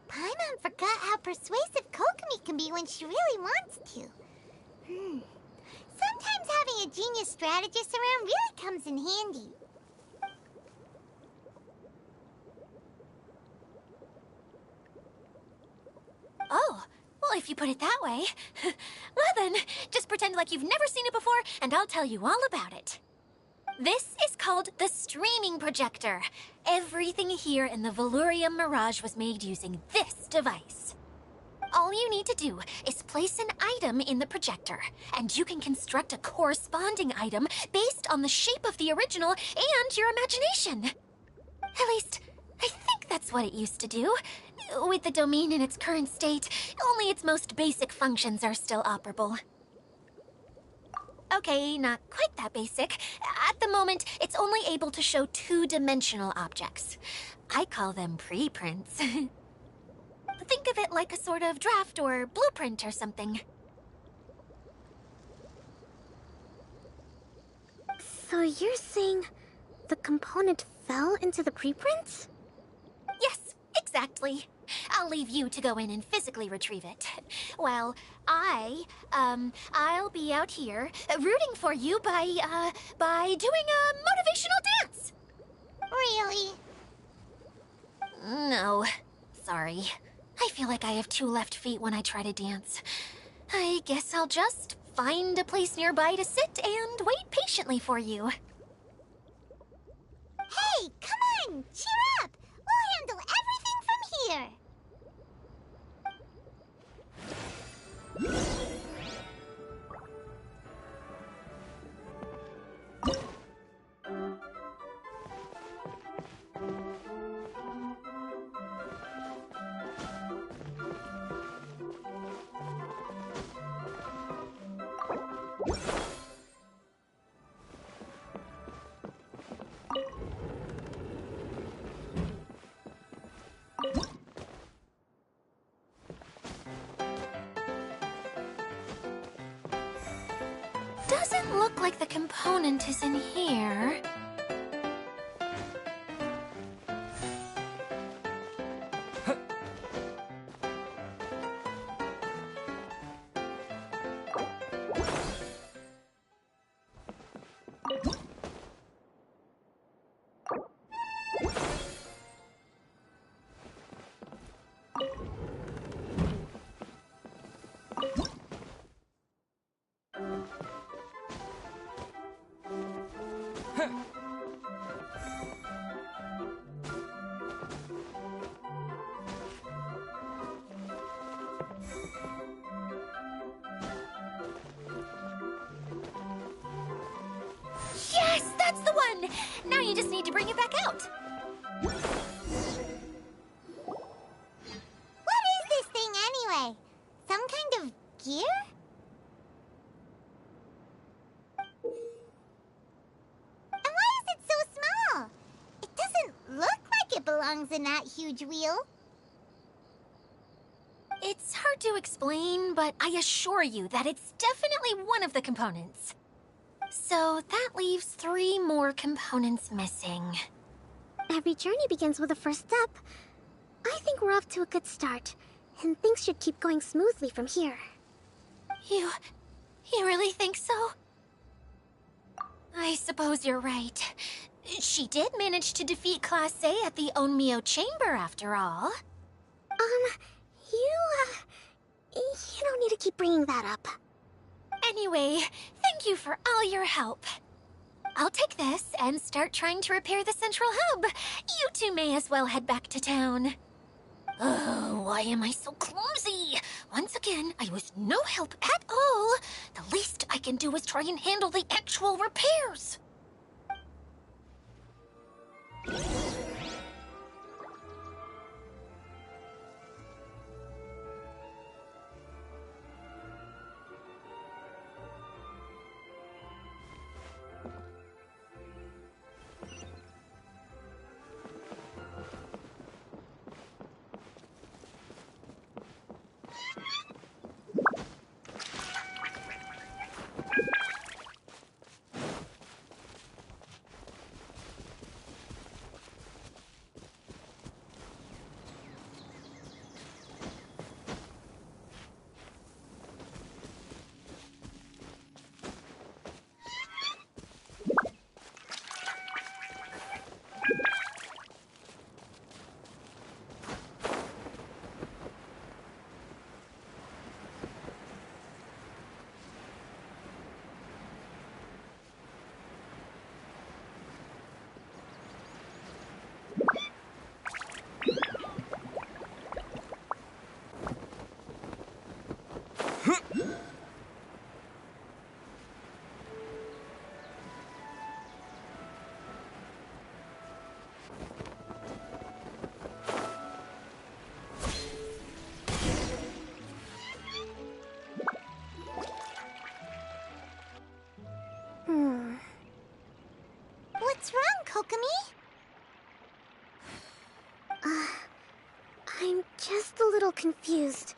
Paimon forgot how persuasive Kokomi can be when she really wants to. Sometimes having a genius strategist around really comes in handy. Oh, well, if you put it that way. Well then, just pretend like you've never seen it before, and I'll tell you all about it. This is called the streaming projector. Everything here in the Valurium Mirage was made using this device. All you need to do is place an item in the projector, and you can construct a corresponding item based on the shape of the original and your imagination. At least, I think that's what it used to do. With the domain in its current state, only its most basic functions are still operable. Okay, not quite that basic. At the moment, it's only able to show two-dimensional objects. I call them preprints. Think of it like a sort of draft or blueprint or something. So you're saying the component fell into the preprints? Yes, exactly. I'll leave you to go in and physically retrieve it. While I'll be out here rooting for you by doing a motivational dance. Really? No, sorry. I feel like I have two left feet when I try to dance. I guess I'll just find a place nearby to sit and wait patiently for you. Hey, come on! Cheer up! We'll handle everything from here! Doesn't look like the component is in here. Yes, that's the one! Now you just need to bring it back out. What is this thing anyway? Some kind of gear? And why is it so small? It doesn't look like it belongs in that huge wheel. It's hard to explain, but I assure you that it's definitely one of the components. So that leaves 3 more components missing. Every journey begins with a first step. I think we're off to a good start, and things should keep going smoothly from here. You really think so? I suppose you're right. She did manage to defeat Class A at the Onmyo Chamber, after all. You don't need to keep bringing that up. Anyway, thank you for all your help. I'll take this and start trying to repair the central hub. You two may as well head back to town. Oh, why am I so clumsy? Once again, I was no help at all. The least I can do is try and handle the actual repairs. What's wrong, Kokomi? I'm just a little confused.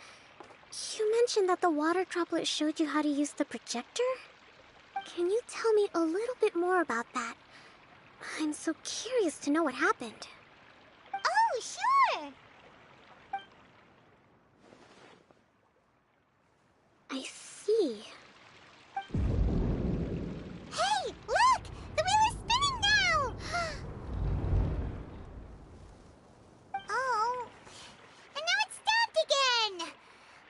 You mentioned that the water droplet showed you how to use the projector? Can you tell me a little bit more about that? I'm so curious to know what happened. Oh, sure! I see. Hey, look! The wheel is spinning now! Oh, and now it's stopped again!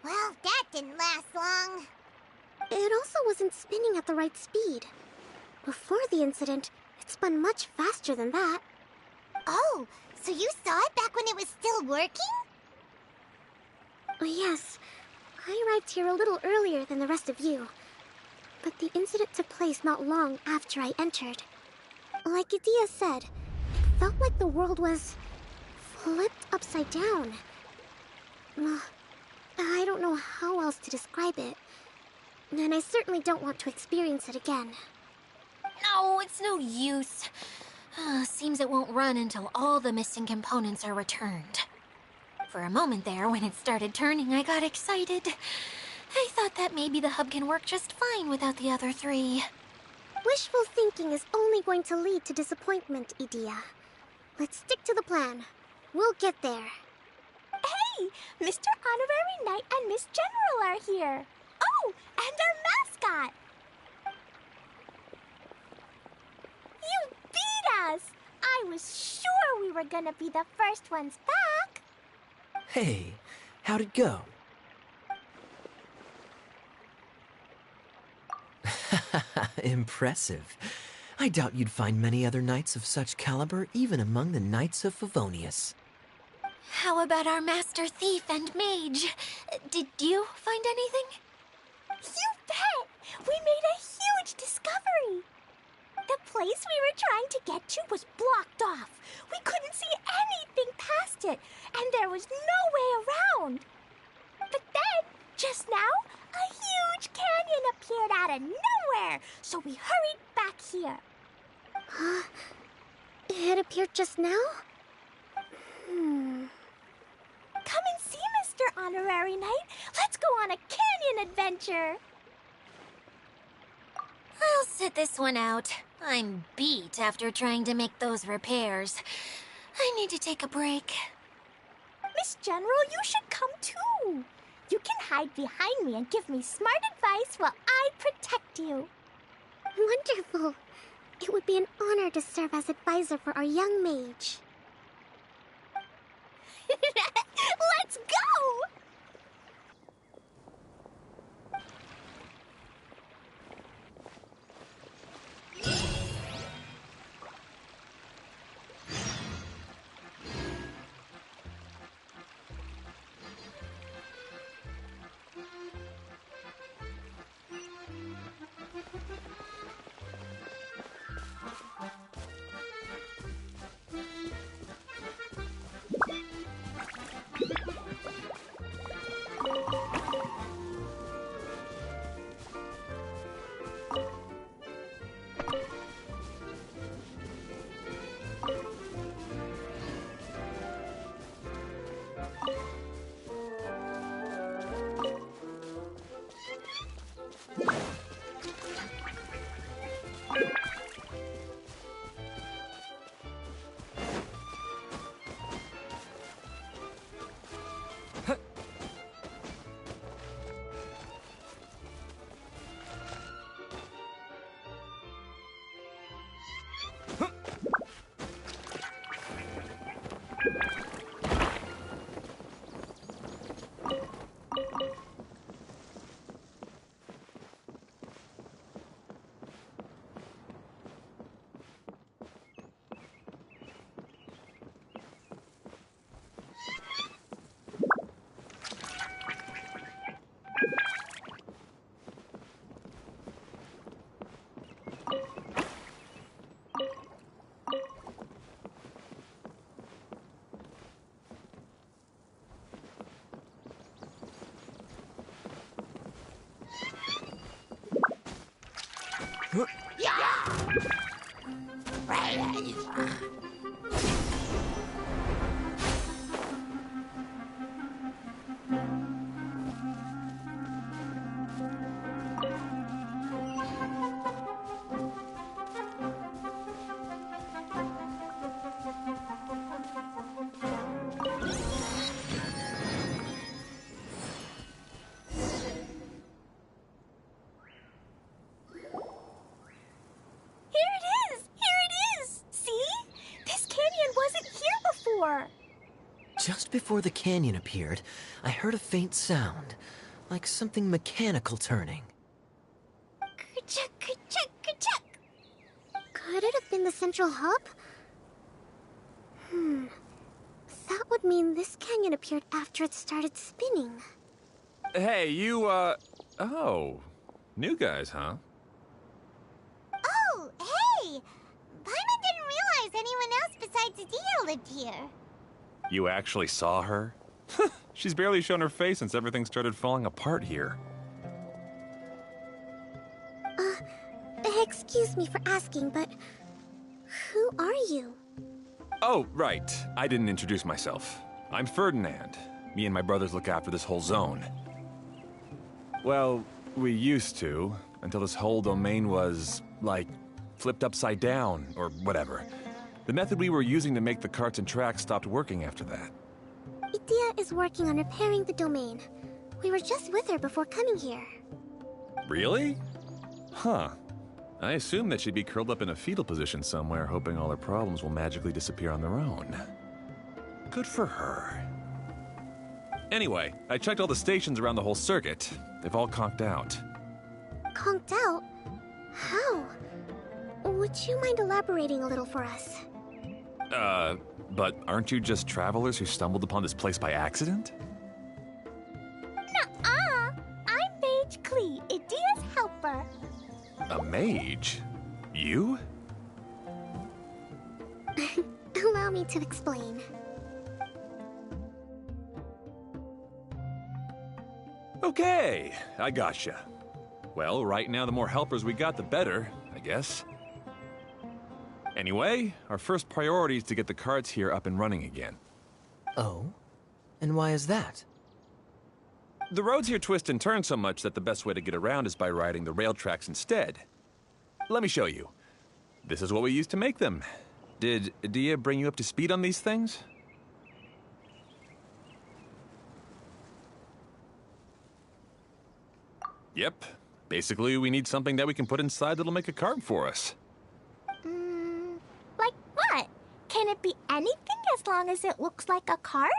Well, that didn't last long. It also wasn't spinning at the right speed. Before the incident, it spun much faster than that. Oh, so you saw it back when it was still working? Yes, I arrived here a little earlier than the rest of you. But the incident took place not long after I entered. Like Idia said, it felt like the world was flipped upside down. I don't know how else to describe it. And I certainly don't want to experience it again. No, it's no use. Seems it won't run until all the missing components are returned. For a moment there, when it started turning, I got excited. I thought that maybe the hub can work just fine without the other three. Wishful thinking is only going to lead to disappointment, Idia. Let's stick to the plan. We'll get there. Hey, Mr. Honorary Knight and Miss General are here. Oh, and our mascot. You beat us! I was sure we were gonna be the first ones back. Hey, how'd it go? Impressive. I doubt you'd find many other knights of such caliber even among the Knights of Favonius. How about our master thief and mage? Did you find anything? You bet! We made a huge discovery. The place we were trying to get to was blocked off. We couldn't see anything past it, and there was no way around. But then, just now, a huge canyon appeared out of nowhere, so we hurried back here. It appeared just now? Come and see, Mr. Honorary Knight. Let's go on a canyon adventure. I'll sit this one out. I'm beat after trying to make those repairs. I need to take a break. Miss General, you should come too. You can hide behind me and give me smart advice while I protect you. Wonderful. It would be an honor to serve as advisor for our young mage. Let's go! Just before the canyon appeared, I heard a faint sound, like something mechanical turning. Kerchuk, kerchuk, kerchuk. Could it have been the central hub? That would mean this canyon appeared after it started spinning. Hey, you, oh. New guys, huh? Oh, hey! Paimon didn't realize anyone else besides Adia lived here. You actually saw her? She's barely shown her face since everything started falling apart here. Excuse me for asking, but who are you? Oh, right. I didn't introduce myself. I'm Ferdinand. Me and my brothers look after this whole zone. Well, we used to, until this whole domain was, like, flipped upside down, or whatever. The method we were using to make the carts and tracks stopped working after that. Idia is working on repairing the domain. We were just with her before coming here. Really? Huh. I assume that she'd be curled up in a fetal position somewhere, hoping all her problems will magically disappear on their own. Good for her. Anyway, I checked all the stations around the whole circuit. They've all conked out. Conked out? How? Would you mind elaborating a little for us? But aren't you just travelers who stumbled upon this place by accident? Nuh-uh! I'm Mage Klee, Idia's helper. A mage? You? Allow me to explain. Okay, I gotcha. Well, right now the more helpers we got, the better, I guess. Anyway, our first priority is to get the carts here up and running again. Oh? And why is that? The roads here twist and turn so much that the best way to get around is by riding the rail tracks instead. Let me show you. This is what we used to make them. Did Adia bring you up to speed on these things? Yep. Basically, we need something that we can put inside that'll make a cart for us. Like what? Can it be anything as long as it looks like a cart?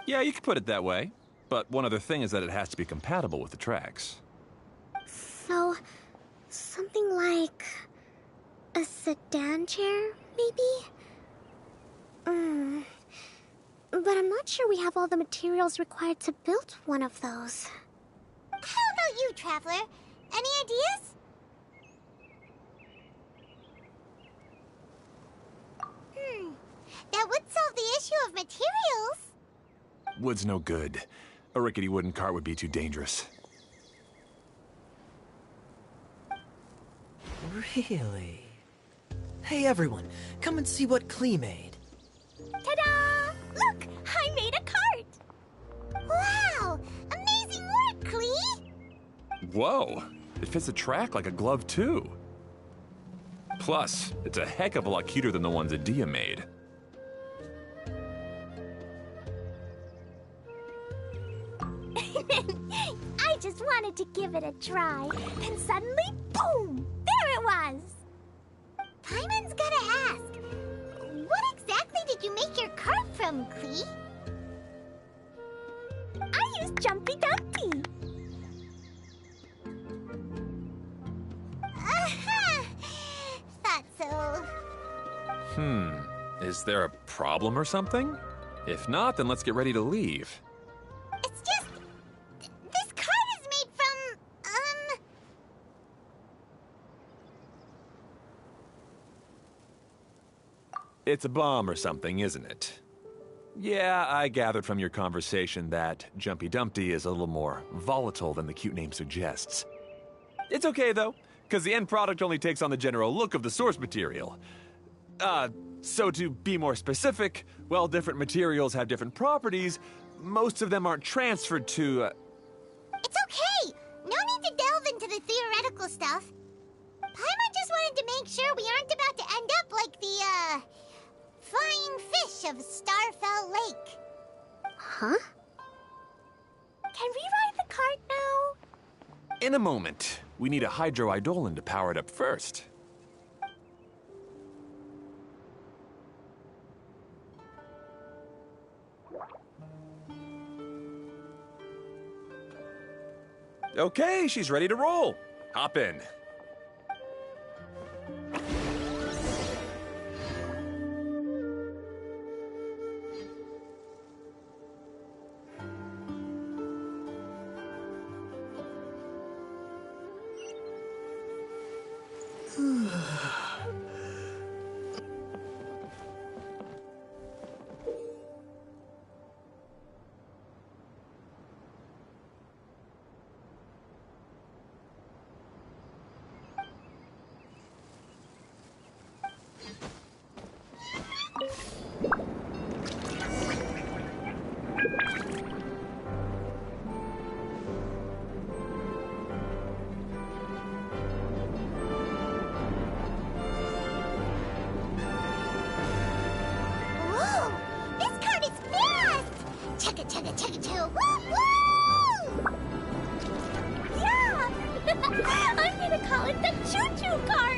Yeah, you could put it that way. But one other thing is that it has to be compatible with the tracks. So, something like a sedan chair, maybe? But I'm not sure we have all the materials required to build one of those. How about you, Traveler? Any ideas? That would solve the issue of materials. Wood's no good. A rickety wooden cart would be too dangerous. Really? Hey everyone, come and see what Klee made. Ta-da! Look, I made a cart. Wow! Amazing work, Klee! Whoa! It fits the track like a glove, too. Plus, it's a heck of a lot cuter than the ones Adia made. I just wanted to give it a try, and suddenly, boom! There it was! Paimon's gotta ask, what exactly did you make your cart from, Klee? I used Jumpy Dumpy. Aha! Thought so. Is there a problem or something? If not, then let's get ready to leave. It's just... this cart is made from, It's a bomb or something, isn't it? Yeah, I gathered from your conversation that Jumpy Dumpty is a little more volatile than the cute name suggests. It's okay, though. because the end product only takes on the general look of the source material. So to be more specific, while different materials have different properties, most of them aren't transferred to, It's okay! No need to delve into the theoretical stuff. Paimon just wanted to make sure we aren't about to end up like the, flying fish of Starfell Lake. Huh? Can we ride the cart now? In a moment. We need a hydroidolin to power it up first. Okay, she's ready to roll. Hop in. Whoa! This cart is fast! Chugga chugga chugga chugga woo woo! Yeah! I'm gonna call it the choo-choo cart!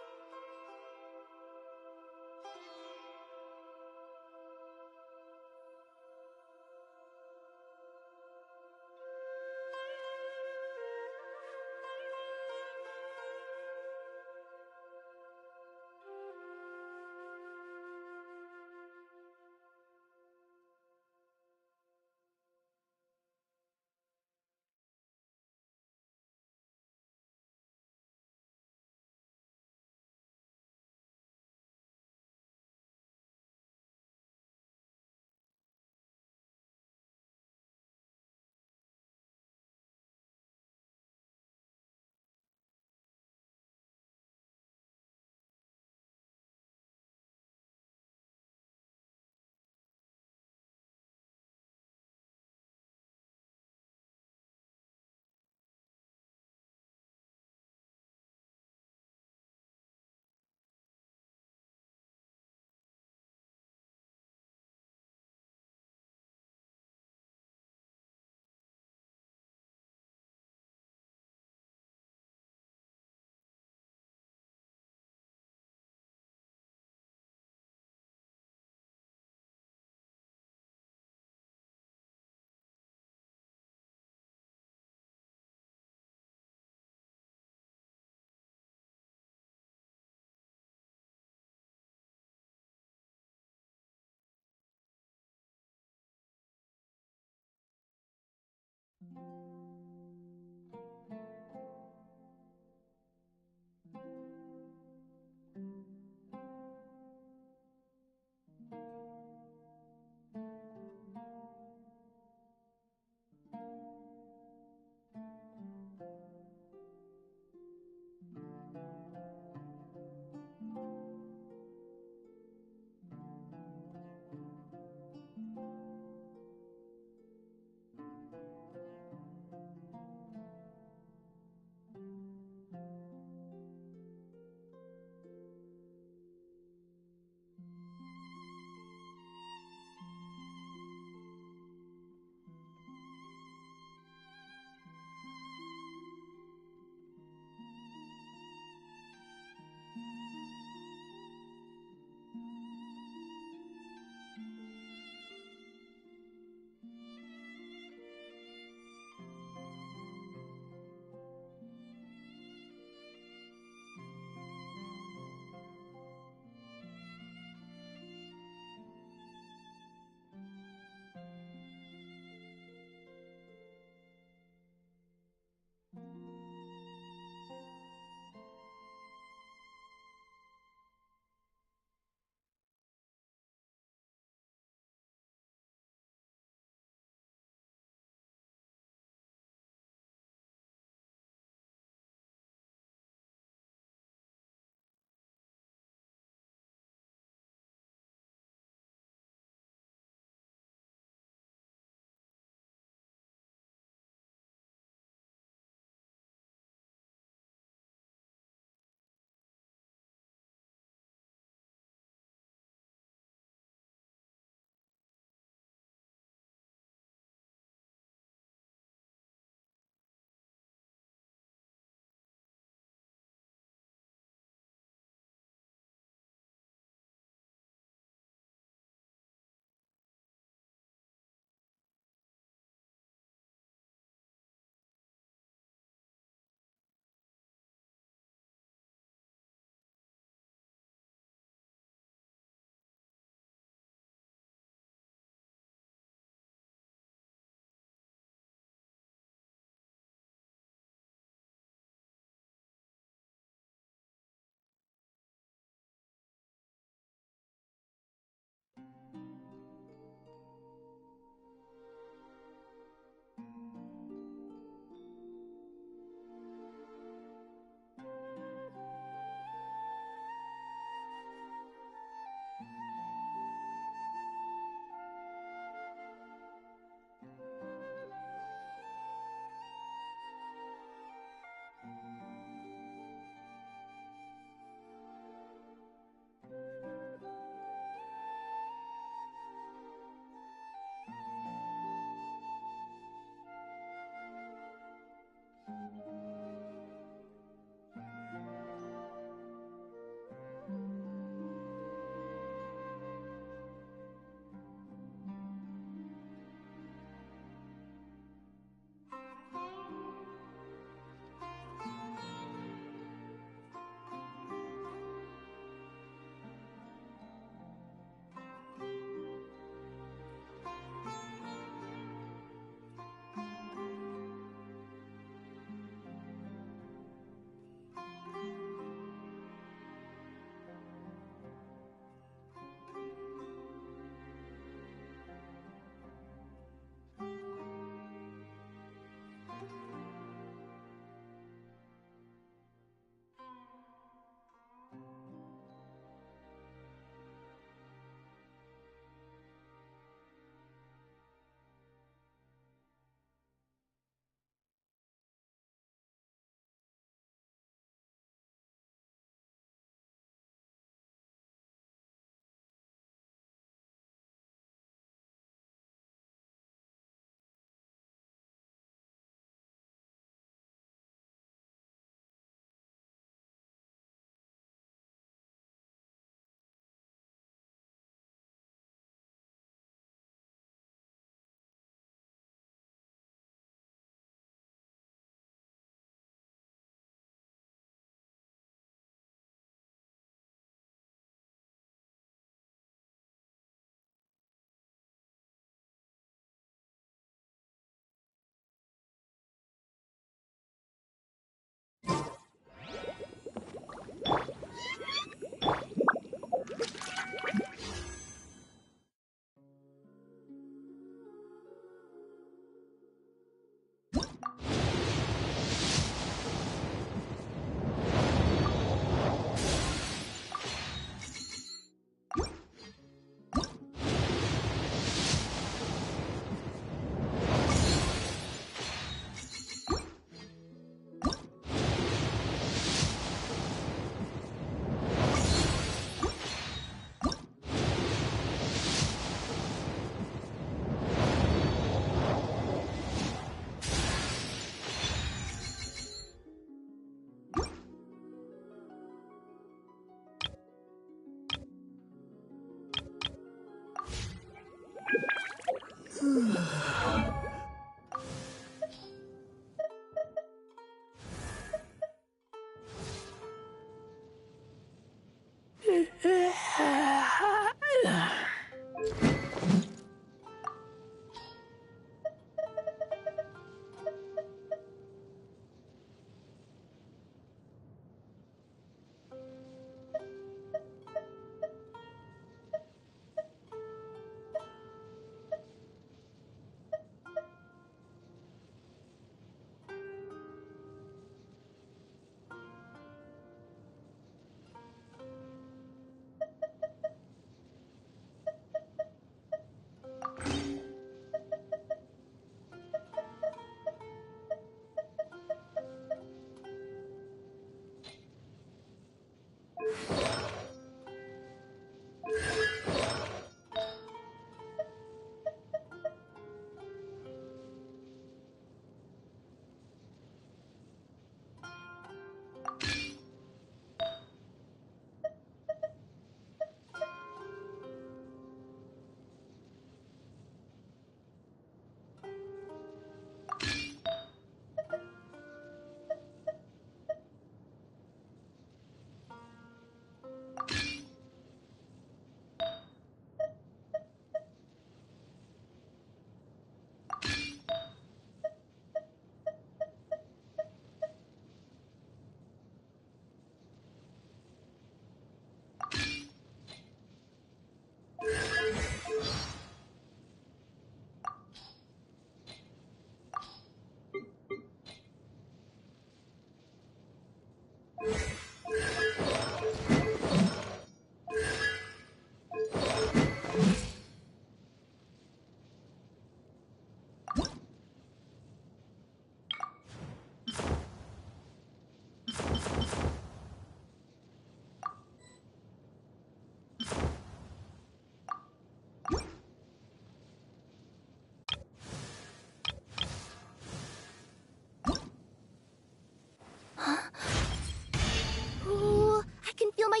Ooh, I can feel my...